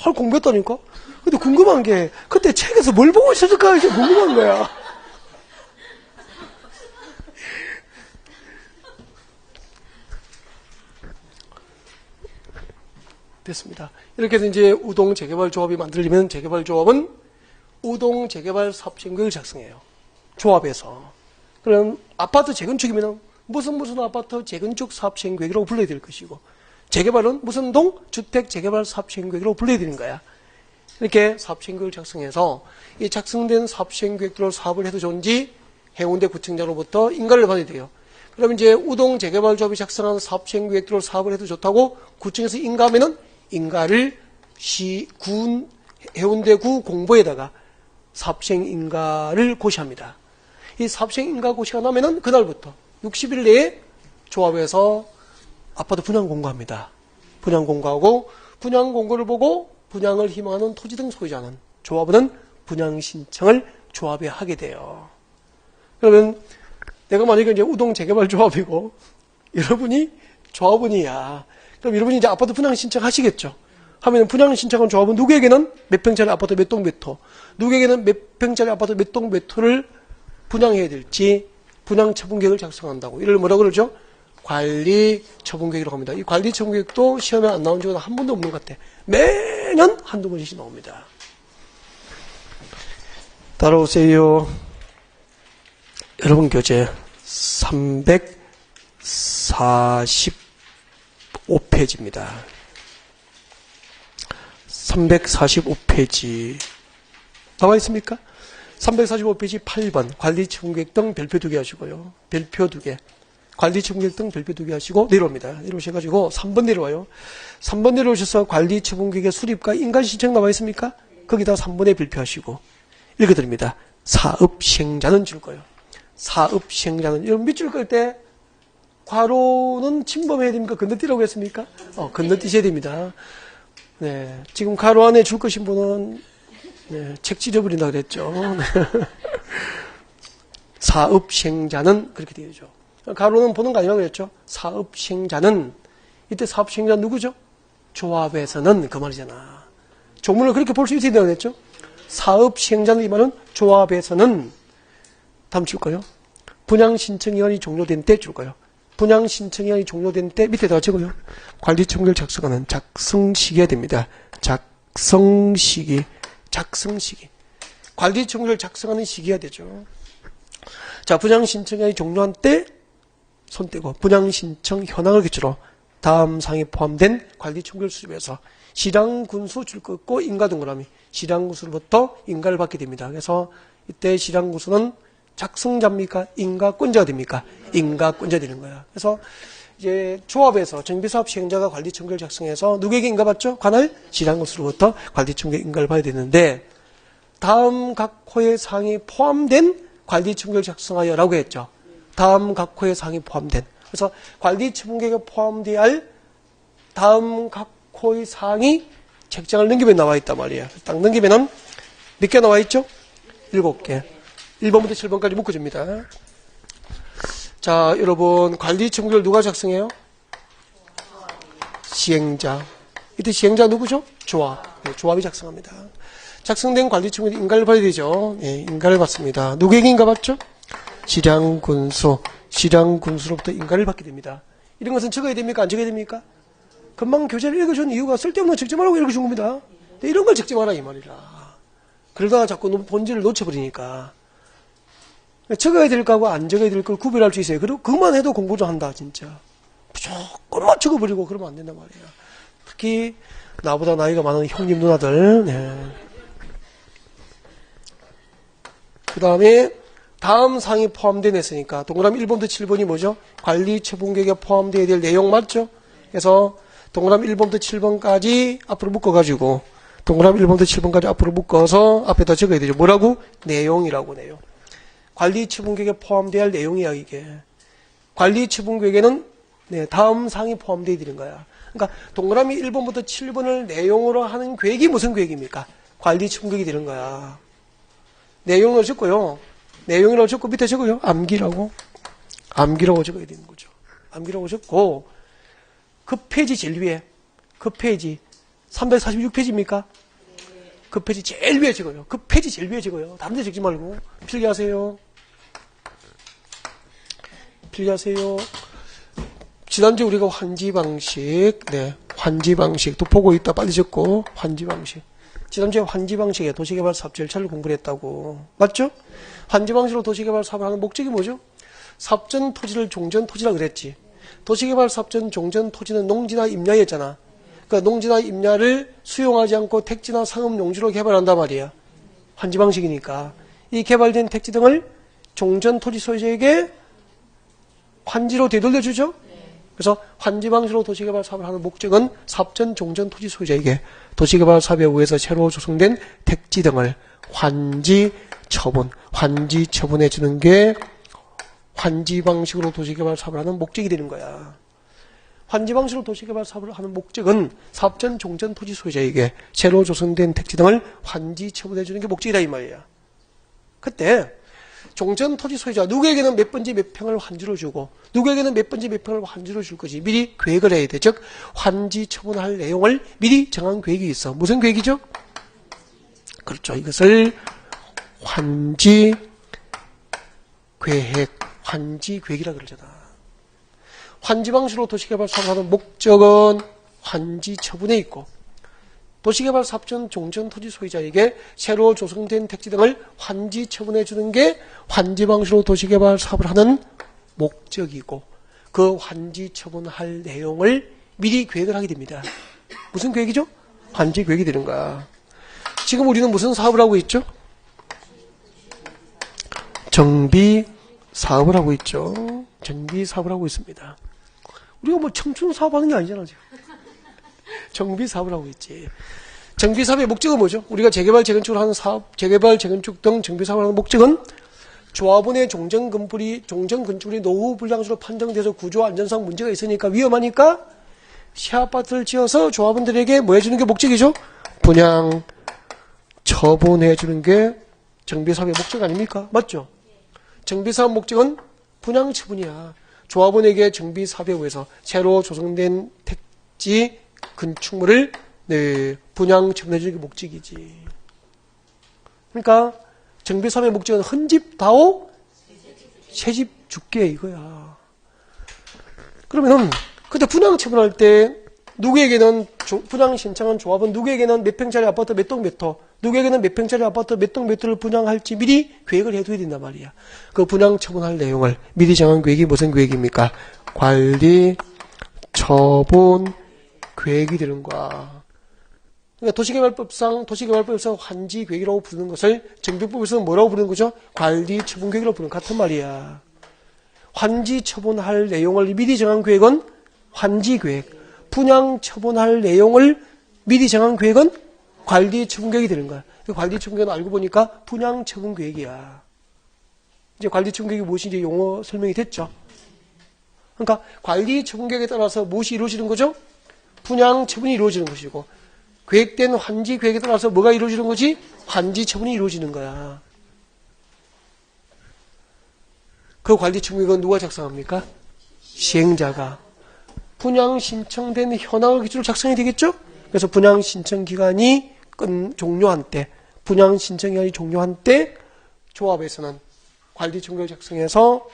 널 공부했다니까. 근데 궁금한 게 그때 책에서 뭘 보고 있었을까 이게 궁금한 거야. 됐습니다. 이렇게 해서 이제 우동 재개발 조합이 만들어지면 재개발 조합은 우동 재개발 사업시행계획을 작성해요. 조합에서. 그럼 아파트 재건축이면 무슨 아파트 재건축 사업시행계획이라고 불러야 될 것이고 재개발은 무슨 동? 주택 재개발 사업 시행계획으로 불러드리는 거야. 이렇게 사업 시행계획을 작성해서 이 작성된 사업 시행계획대로 사업을 해도 좋은지 해운대 구청장으로부터 인가를 받아야 돼요. 그러면 이제 우동 재개발조합이 작성한 사업 시행계획대로 사업을 해도 좋다고 구청에서 인가하면은 인가를 해운대구 공보에다가 사업시행 인가를 고시합니다. 이 사업시행 인가 고시가 나면은 그날부터 60일 내에 조합에서 아파트 분양 공고합니다. 분양 공고하고 분양 공고를 보고 분양을 희망하는 토지 등 소유자는 조합은 분양 신청을 조합에 하게 돼요. 그러면 내가 만약에 이제 우동 재개발 조합이고 여러분이 조합원이야. 그럼 여러분이 이제 아파트 분양 신청하시겠죠. 하면 분양 신청한 조합은 누구에게는 몇 평짜리 아파트 몇 동 몇 호, 누구에게는 몇 평짜리 아파트 몇 동 몇 호를 분양해야 될지 분양 처분계획을 작성한다고. 이를 뭐라고 그러죠? 관리 처분계획이라고 합니다. 이 관리 처분계획도 시험에 안 나온 적은 한 번도 없는 것 같아. 매년 한두 번씩 나옵니다. 따라오세요. 여러분 교재 345페이지입니다. 345페이지 나와 있습니까? 345페이지 8번 관리처분계획 등 별표 2개 하시고요. 별표 2개. 관리처분계획 등 별표 2개 하시고 내려옵니다. 내려오셔가지고 3번 내려와요. 3번 내려오셔서 관리처분계획의 수립과 인가신청 나와 있습니까? 거기다 3번에 별표하시고 읽어드립니다. 사업시행자는 줄 거예요. 사업시행자는 여러분 밑줄 끌 때 괄호는 침범해야 됩니까? 건너뛰라고 했습니까? 건너뛰셔야 됩니다. 네, 지금 가로 안에 줄 것인 분은 네, 책 찢어버린다고 그랬죠. 사업시행자는 그렇게 되죠. 가로는 보는 거 아니라고 그랬죠. 사업시행자는 이때 사업시행자 누구죠? 조합에서는 그 말이잖아. 조문을 그렇게 볼 수 있어야 된다고 그랬죠. 사업시행자는 이 말은 조합에서는 다음 줄 거요. 분양신청기간이 종료된 때 줄 거요. 분양신청기간이 종료된 때 밑에다가 적어요. 관리처분계획을 작성하는 작성시기가 됩니다. 작성시기. 관리처분계획을 작성하는 시기가 되죠. 자, 분양신청기간이 종료한 때 손 떼고 분양신청 현황을 기초로 다음 사항에 포함된 관리처분계획을 수집해서 시량군수 줄 거 없고 인가 동그라미 시량군수로부터 인가를 받게 됩니다. 그래서 이때 시량군수는 작성자입니까? 인가권자가 됩니까? 인가권자 되는 거야. 그래서 이제 조합에서 정비사업 시행자가 관리처분계획을 작성해서 누구에게 인가받죠? 관할 시량군수로부터 관리처분계획 인가를 받아야 되는데 다음 각 호의 사항이 포함된 관리처분계획을 작성하여라고 했죠. 다음 각 호의 사항이 포함된. 그래서 관리처분계획에 포함되어야 할 다음 각 호의 사항이 책장을 넘기면 나와 있단 말이에요. 딱 넘기면은 몇 개 나와 있죠? 7개. 1번부터 7번까지 묶어줍니다. 자, 여러분 관리처분계획을 누가 작성해요? 시행자. 이때 시행자 누구죠? 조합. 네, 조합이 작성합니다. 작성된 관리처분계획 인가를 받아야 되죠. 네, 인가를 받습니다. 누구에게 인가 받죠? 시량군수로부터 인가를 받게 됩니다. 이런 것은 적어야 됩니까? 안 적어야 됩니까? 금방 교재를 읽어준 이유가 쓸데없는 거 적지 말라고 읽어준 겁니다. 근데 이런 걸 적지 마라 이 말이라. 그러다가 자꾸 본질을 놓쳐버리니까. 적어야 될 거하고 안 적어야 될 걸 구별할 수 있어요. 그리고 그것만 해도 공부 좀 한다 진짜. 무조건 적어버리고 그러면 안 된단 말이에요. 특히 나보다 나이가 많은 형님 누나들. 네. 그 다음에 다음 사항이 포함된 했으니까 동그라미 1번부터 7번이 뭐죠? 관리처분계획에 포함되어야 될 내용 맞죠? 그래서 동그라미 1번부터 7번까지 앞으로 묶어가지고 동그라미 1번부터 7번까지 앞으로 묶어서 앞에다 적어야 되죠. 뭐라고? 내용이라고 내용. 관리처분계획에 포함되어야 할 내용이야 이게. 관리처분계획에는 네, 다음 사항이 포함되어 있는 거야. 그러니까 동그라미 1번부터 7번을 내용으로 하는 계획이 무슨 계획입니까? 관리처분계획이 되는 거야. 내용을 적고요. 내용이라고 적고 밑에 적어요. 암기라고 적어야 되는 거죠. 암기라고 적고 그 페이지 제일 위에 그 페이지 346페이지입니까? 그 페이지 제일 위에 적어요. 그 페이지 제일 위에 적어요. 다른 데 적지 말고 필기하세요. 필기하세요. 지난주에 우리가 환지 방식, 네, 환지 방식도 보고 있다 빨리 적고 환지 방식. 지난주에 환지 방식의 도시개발 사업 절차를 공부를 했다고. 맞죠? 환지 방식으로 도시개발 사업을 하는 목적이 뭐죠? 사업전 토지를 종전 토지라 그랬지. 도시개발사업전 종전 토지는 농지나 임야였잖아. 그러니까 농지나 임야를 수용하지 않고 택지나 상업 용지로 개발한단 말이야. 환지 방식이니까. 이 개발된 택지 등을 종전 토지 소유자에게 환지로 되돌려주죠. 그래서 환지 방식으로 도시개발 사업을 하는 목적은 사업전 종전 토지 소유자에게 도시개발 사업에 의해서 새로 조성된 택지 등을 환지 처분해 주는 게 환지 방식으로 도시개발 사업을 하는 목적이 되는 거야. 환지 방식으로 도시개발 사업을 하는 목적은 사업전 종전 토지 소유자에게 새로 조성된 택지 등을 환지 처분해 주는 게 목적이다 이 말이야. 그때 종전 토지 소유자 누구에게는 몇 번지 몇 평을 환지로 주고 누구에게는 몇 번지 몇 평을 환지로 줄 거지. 미리 계획을 해야 돼. 즉 환지 처분할 내용을 미리 정한 계획이 있어. 무슨 계획이죠? 그렇죠. 이것을 환지 계획이라 그러잖아. 환지 방식으로 도시개발 사업을 하는 목적은 환지 처분에 있고 도시개발 사업전 종전 토지 소유자에게 새로 조성된 택지 등을 환지 처분해 주는 게 환지 방식으로 도시개발 사업을 하는 목적이고 그 환지 처분할 내용을 미리 계획을 하게 됩니다. 무슨 계획이죠? 환지 계획이 되는 거야. 지금 우리는 무슨 사업을 하고 있죠? 정비 사업을 하고 있죠. 정비 사업을 하고 있습니다. 우리가 뭐 청춘 사업하는 게 아니잖아 지금. 정비 사업을 하고 있지. 정비 사업의 목적은 뭐죠? 우리가 재개발, 재건축을 하는 사업, 재개발, 재건축 등 정비 사업을 하는 목적은 조합원의 종전건축물이 노후 불량수로 판정돼서 구조 안전상 문제가 있으니까 위험하니까 새 아파트를 지어서 조합원들에게 뭐 해주는 게 목적이죠? 분양 처분해 주는 게 정비 사업의 목적 아닙니까? 맞죠? 정비 사업 목적은 분양 처분이야. 조합원에게 정비 사업에 의해서 새로 조성된 택지 건축물을 분양 처분해 주는 게 목적이지. 그러니까 정비 사업의 목적은 헌집 다오 새집 줄게 이거야. 그러면은 그때 분양 처분할 때 누구에게는 분양 신청한 조합은 누구에게는 몇 평짜리 아파트 몇 동 몇 호, 누구에게는 몇 평짜리 아파트 몇 동 몇 호를 분양할지 미리 계획을 해둬야 된단 말이야. 그 분양 처분할 내용을 미리 정한 계획이 무슨 계획입니까? 관리 처분 계획이 되는 거야. 그러니까 도시개발법상 환지 계획이라고 부르는 것을 정비법에서는 뭐라고 부르는 거죠? 관리 처분 계획이라고 부르는 같은 말이야. 환지 처분할 내용을 미리 정한 계획은 환지 계획. 분양 처분할 내용을 미리 정한 계획은 관리 처분 계획이 되는 거야. 관리 처분 계획은 알고 보니까 분양 처분 계획이야. 이제 관리 처분 계획이 무엇인지 용어 설명이 됐죠. 그러니까 관리 처분 계획에 따라서 무엇이 이루어지는 거죠? 분양 처분이 이루어지는 것이고 계획된 환지 계획에 따라서 뭐가 이루어지는 거지? 환지 처분이 이루어지는 거야. 그 관리 처분 계획은 누가 작성합니까? 시행자가. 분양 신청된 현황을 기준으로 작성이 되겠죠? 그래서 분양 신청 기간이 종료한 때, 분양 신청 기간이 종료한 때 조합에서는 관리 처분 계획 작성해서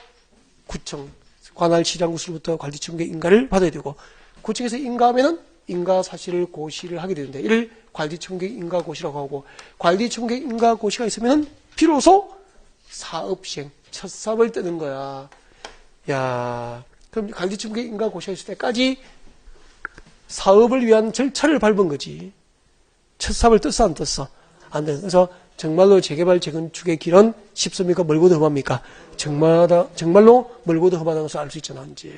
구청, 관할 시장구수로부터 관리 처분 계획 인가를 받아야 되고 구청에서 인가하면은 인가 사실을 고시를 하게 되는데 이를 관리 처분 계획 인가 고시라고 하고 관리 처분 계획 인가 고시가 있으면은 비로소 사업 시행, 첫 사업을 뜨는 거야. 야, 그럼 관리 처분 계획 인가 고시가 있을 때까지 사업을 위한 절차를 밟은 거지. 첫 사업을 떴어 안 떴어? 안 돼. 그래서 정말로 재개발 재건축의 길은 쉽습니까? 멀고도 험합니까? 정말로 멀고도 험하다는 것을 알 수 있잖아 이제.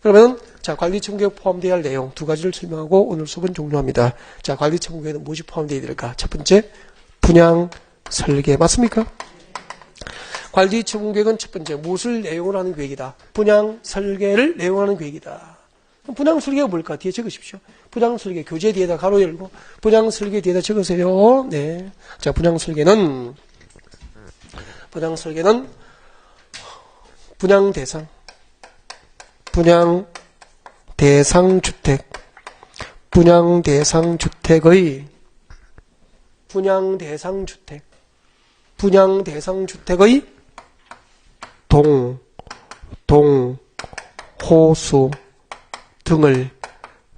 그러면 자 관리 처분 계획 포함되어야 할 내용 두 가지를 설명하고 오늘 수업은 종료합니다. 자 관리 처분 계획은 무엇이 포함되어야 될까? 첫 번째 분양 설계 맞습니까? 관리 처분 계획은 첫 번째 무엇을 내용으로 하는 계획이다. 분양 설계를 내용으로 하는 계획이다. 그럼 분양 설계가 뭘까? 뒤에 적으십시오. 분양 설계 교재 뒤에다 가로 열고 분양 설계 뒤에다 적으세요. 네. 자 분양 설계는 분양 대상 주택의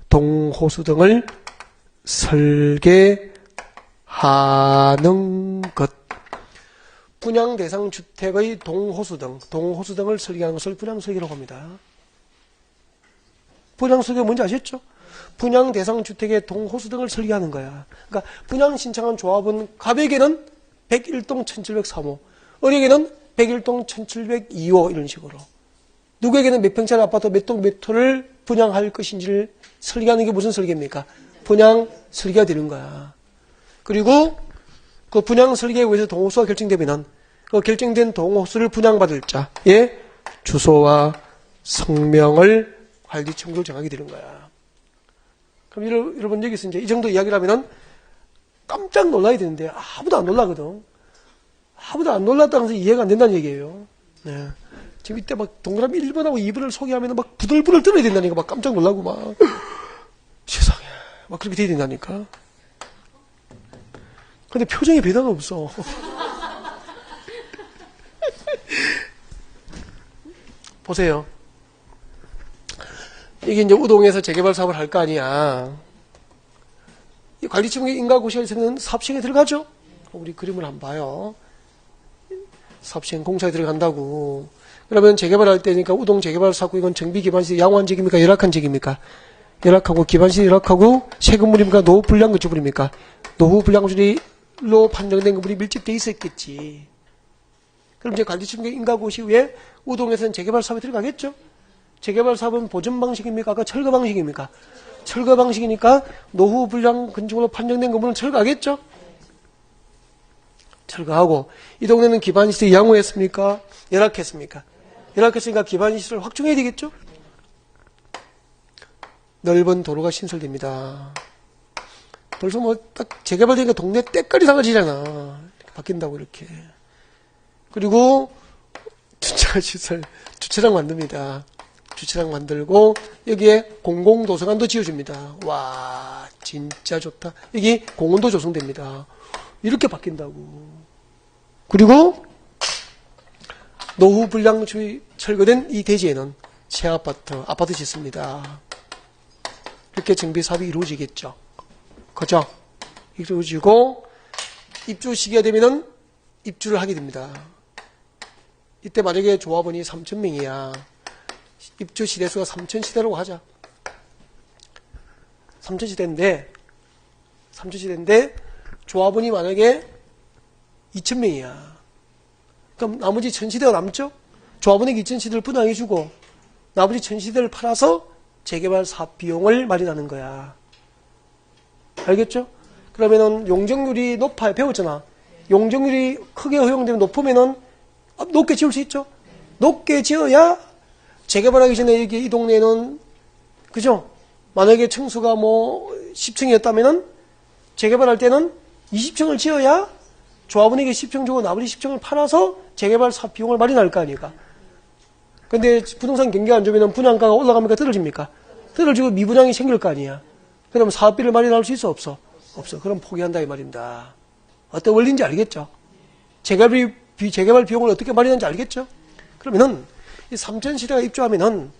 동호수 등을 설계하는 것. 분양 대상 주택의 동호수 등을 설계하는 것을 분양 설계라고 합니다. 분양 설계가 뭔지 아셨죠? 분양 대상 주택의 동호수 등을 설계하는 거야. 그러니까 분양 신청한 조합은 갑에게는 101동 1703호, 을에게는 101동 1702호 이런 식으로. 누구에게는 몇 평짜리 아파트 몇 동 몇 호를 분양할 것인지를 설계하는 게 무슨 설계입니까? 분양 설계가 되는 거야. 그리고 그 분양 설계에 의해서 동호수가 결정되면은 그 결정된 동호수를 분양받을 자의 주소와 성명을 관리 청구로 정하게 되는 거야. 그럼 여러분 여기서 이제 이 정도 이야기를 하면은 깜짝 놀라야 되는데 아무도 안 놀라거든. 아무도 안 놀랐다는 것은 이해가 안 된다는 얘기예요. 네. 지금 이때 막 동그라미 1번하고 2번을 소개하면 막 부들부들 떨어야 된다니까. 막 깜짝 놀라고 막 세상에 막 그렇게 돼야 된다니까. 근데 표정에 변화가 없어. 보세요. 이게 이제 우동에서 재개발 사업을 할 거 아니야. 이 관리청의 인가고시에서는 사업시행에 들어가죠? 우리 그림을 한번 봐요. 사업시행 공사에 들어간다고. 그러면 재개발할 때니까 우동 재개발 사고 이건 정비기반시 양호한지입니까? 열악한지입니까? 열악하고 기반시 열악하고 세금물입니까? 노후불량 건축물입니까? 노후불량주로 판정된 건물이 밀집되어 있었겠지. 그럼 이제 관리청의 인가고시 후에 우동에서는 재개발 사업에 들어가겠죠? 재개발 사업은 보전 방식입니까? 아까 철거 방식입니까? 철거 방식이니까 노후 불량 건축으로 판정된 건물은 철거하겠죠? 철거하고 이 동네는 기반시설이 양호했습니까? 열악했습니까? 열악했으니까 기반시설을 확충해야 되겠죠? 넓은 도로가 신설됩니다. 벌써 뭐 딱 재개발되니까 동네 때깔이 달라지잖아. 이렇게 바뀐다고 이렇게. 그리고 주차시설, 주차장 만듭니다. 주차장 만들고 여기에 공공도서관도 지어줍니다. 와 진짜 좋다. 여기 공원도 조성됩니다. 이렇게 바뀐다고. 그리고 노후 불량 철거된 이 대지에는 새 아파트 짓습니다. 이렇게 정비 사업이 이루어지겠죠. 그죠? 이루어지고 입주 시기가 되면은 입주를 하게 됩니다. 이때 만약에 조합원이 3,000명이야. 입주 시대수가 3,000시대라고 하자. 3,000시대인데 조합원이 만약에 2,000명이야. 그럼 나머지 1,000시대가 남죠? 조합원에게 2,000시대를 분양해주고 나머지 1,000시대를 팔아서 재개발 사업 비용을 마련하는 거야. 알겠죠? 그러면은 용적률이 높아야 배웠잖아. 용적률이 크게 허용되면 높으면은 높게 지을 수 있죠? 높게 지어야 재개발하기 전에 여기 이 동네는 그죠? 만약에 층수가 뭐 10층이었다면은 재개발할 때는 20층을 지어야 조합원에게 10층 주고 나머지 10층을 팔아서 재개발 사업 비용을 마련할 거 아닙니까? 근데 부동산 경기가 안 좋으면 분양가가 올라갑니까? 떨어집니까? 떨어지고 미분양이 생길 거 아니야. 그럼 사업비를 마련할 수 있어? 없어? 없어. 그럼 포기한다 이 말입니다. 어떤 원리인지 알겠죠? 재개발 비용을 어떻게 마련하는지 알겠죠? 그러면은 이 3,000시대가 입주하면은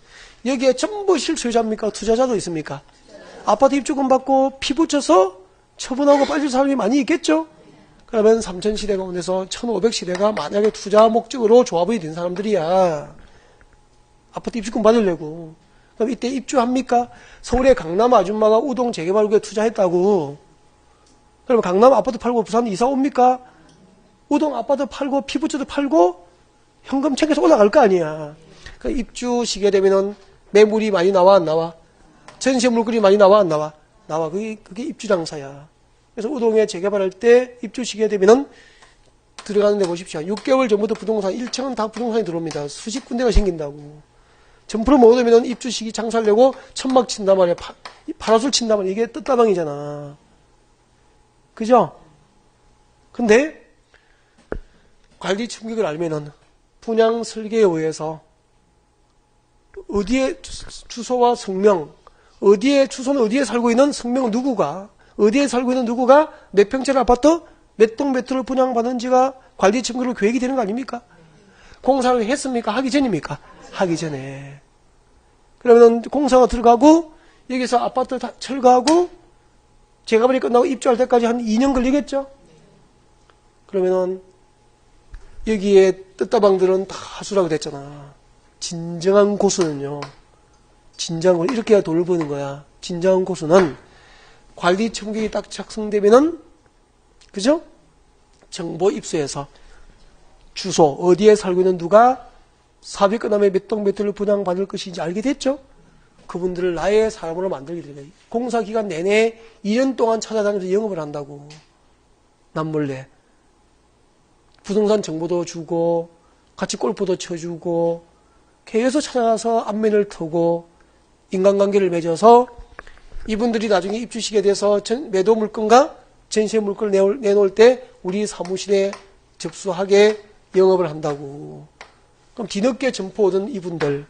여기에 전부 실소유자입니까? 투자자도 있습니까? 아파트 입주금 받고 피 붙여서 처분하고 빠질 사람이 많이 있겠죠? 그러면 3,000시대 가운데서 1,500시대가 만약에 투자 목적으로 조합이 된 사람들이야. 아파트 입주금 받으려고. 그럼 이때 입주합니까? 서울의 강남 아줌마가 우동 재개발구에 투자했다고. 그러면 강남 아파트 팔고 부산 이사 옵니까? 우동 아파트 팔고 피부처도 팔고 현금 챙겨서 올라갈 거 아니야. 그러니까 입주 시기에 되면은 매물이 많이 나와 안 나와? 전세 물건이 많이 나와 안 나와? 나와. 그게 입주 장사야. 그래서 우동에 재개발할 때 입주 시기에 되면은 들어가는데 보십시오. 6개월 전부터 부동산 1층은 다 부동산이 들어옵니다. 수십 군데가 생긴다고. 점프를 못 오면은 입주 시기 장사하려고 천막 친단 말이야. 파라솔 친단 말이야. 이게 뜻다방이잖아. 그죠? 근데 관리 충격을 알면은 분양 설계에 의해서 어디에 주소와 성명, 주소는 어디에 살고 있는 성명은 누구가, 어디에 살고 있는 누구가 몇 평짜리 아파트 몇 동 몇 호를 분양받는지가 관리 청구로 계획이 되는 거 아닙니까? 공사를 했습니까? 하기 전입니까? 하기 전에. 그러면 공사가 들어가고 여기서 아파트 다 철거하고 재개발이 끝나고 입주할 때까지 한 2년 걸리겠죠? 그러면은 여기에 뜻다방들은 다 하수라고 됐잖아. 진정한 고수는요. 진정을 이렇게 해야 돈을 버는 거야. 진정한 고수는 관리 청구이 딱 작성되면은 그죠? 정보 입수해서 주소 어디에 살고 있는 누가 사업이 끝나면 몇 동 몇 호를 분양받을 것인지 알게 됐죠? 그분들을 나의 사람으로 만들게 되는 거예요. 공사기간 내내 2년 동안 찾아다니면서 영업을 한다고. 남몰래. 부동산 정보도 주고 같이 골프도 쳐주고 계속 찾아가서 안면을 터고 인간관계를 맺어서 이분들이 나중에 입주시게 돼서 매도 물건과 전세 물건을 내놓을 때 우리 사무실에 접수하게 영업을 한다고. 그럼 뒤늦게 점포 오던 이분들,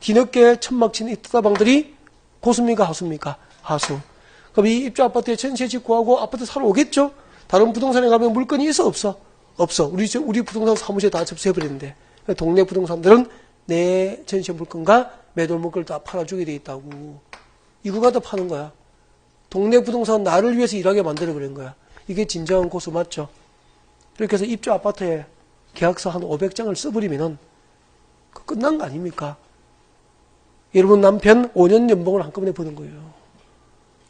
뒤늦게 천막 치는 이 뜨다방들이 고수입니까 하수입니까? 하수. 그럼 이 입주 아파트에 전세 짓고하고 아파트 사러 오겠죠? 다른 부동산에 가면 물건이 있어 없어? 없어. 우리 부동산 사무실에 다 접수해버리는데 동네 부동산들은 내 전세 물건과 매도 물건을 다 팔아주게 돼 있다고. 이거가 다 파는 거야. 동네 부동산 나를 위해서 일하게 만들어버린 거야. 이게 진정한 고수 맞죠? 이렇게 해서 입주 아파트에 계약서 한 500장을 써버리면은 끝난 거 아닙니까? 여러분 남편 5년 연봉을 한꺼번에 버는 거예요.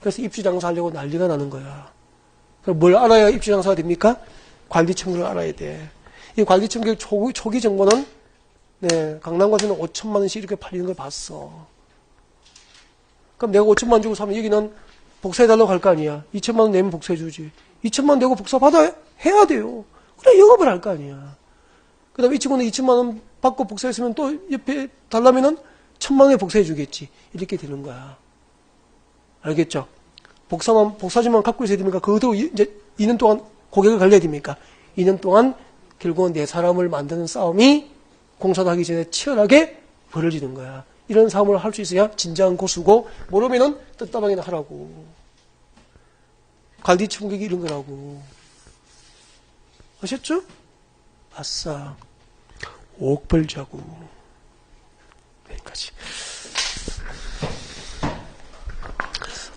그래서 입주 장사하려고 난리가 나는 거야. 그럼 뭘 알아야 입주 장사가 됩니까? 관리 청구를 알아야 돼. 이 관리 청구 초기 정보는 강남가서는 5천만 원씩 이렇게 팔리는 걸 봤어. 그럼 내가 5천만 원 주고 사면 여기는 복사해달라고 할 거 아니야. 2천만 원 내면 복사해주지. 2천만 원 내고 복사 해야 돼요. 그래 영업을 할 거 아니야. 그 다음에 이 친구는 2천만 원 받고 복사했으면 또 옆에 달라면은 1,000만 원에 복사해 주겠지. 이렇게 되는 거야. 알겠죠? 복사지만 갖고 있어야 됩니까? 그것도 이제 2년 동안 고객을 갈려야 됩니까? 2년 동안 결국은 내 사람을 만드는 싸움이 공사도 하기 전에 치열하게 벌어지는 거야. 이런 싸움을 할 수 있어야 진정한 고수고, 모르면은 뜻다방이나 하라고. 관리 충격이 이런 거라고. 아셨죠? 아싸. 5억 벌자고. 여기까지.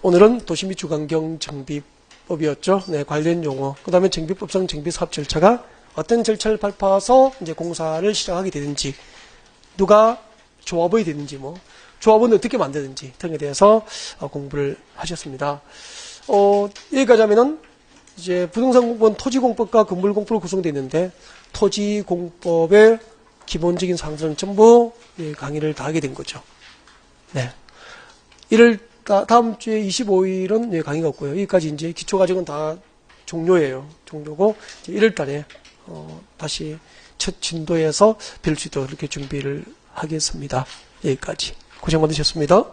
오늘은 도시 및 주관경 정비법이었죠. 네, 관련 용어. 그 다음에 정비법상 정비사업 절차가 어떤 절차를 밟아서 이제 공사를 시작하게 되는지, 누가 조합이 되는지, 조합은 어떻게 만드는지 등에 대해서 공부를 하셨습니다. 여기까지 하면은 이제 부동산공법은 토지공법과 건물공법으로 구성되어 있는데, 토지공법의 기본적인 사항들은 전부 강의를 다 하게 된 거죠. 네. 다음 주에 25일은 강의가 없고요. 여기까지 이제 기초과정은 다 종료예요. 종료고, 1월 달에, 다시 첫 진도에서 뵐 수 있도록 이렇게 준비를 하겠습니다. 여기까지. 고생 많으셨습니다.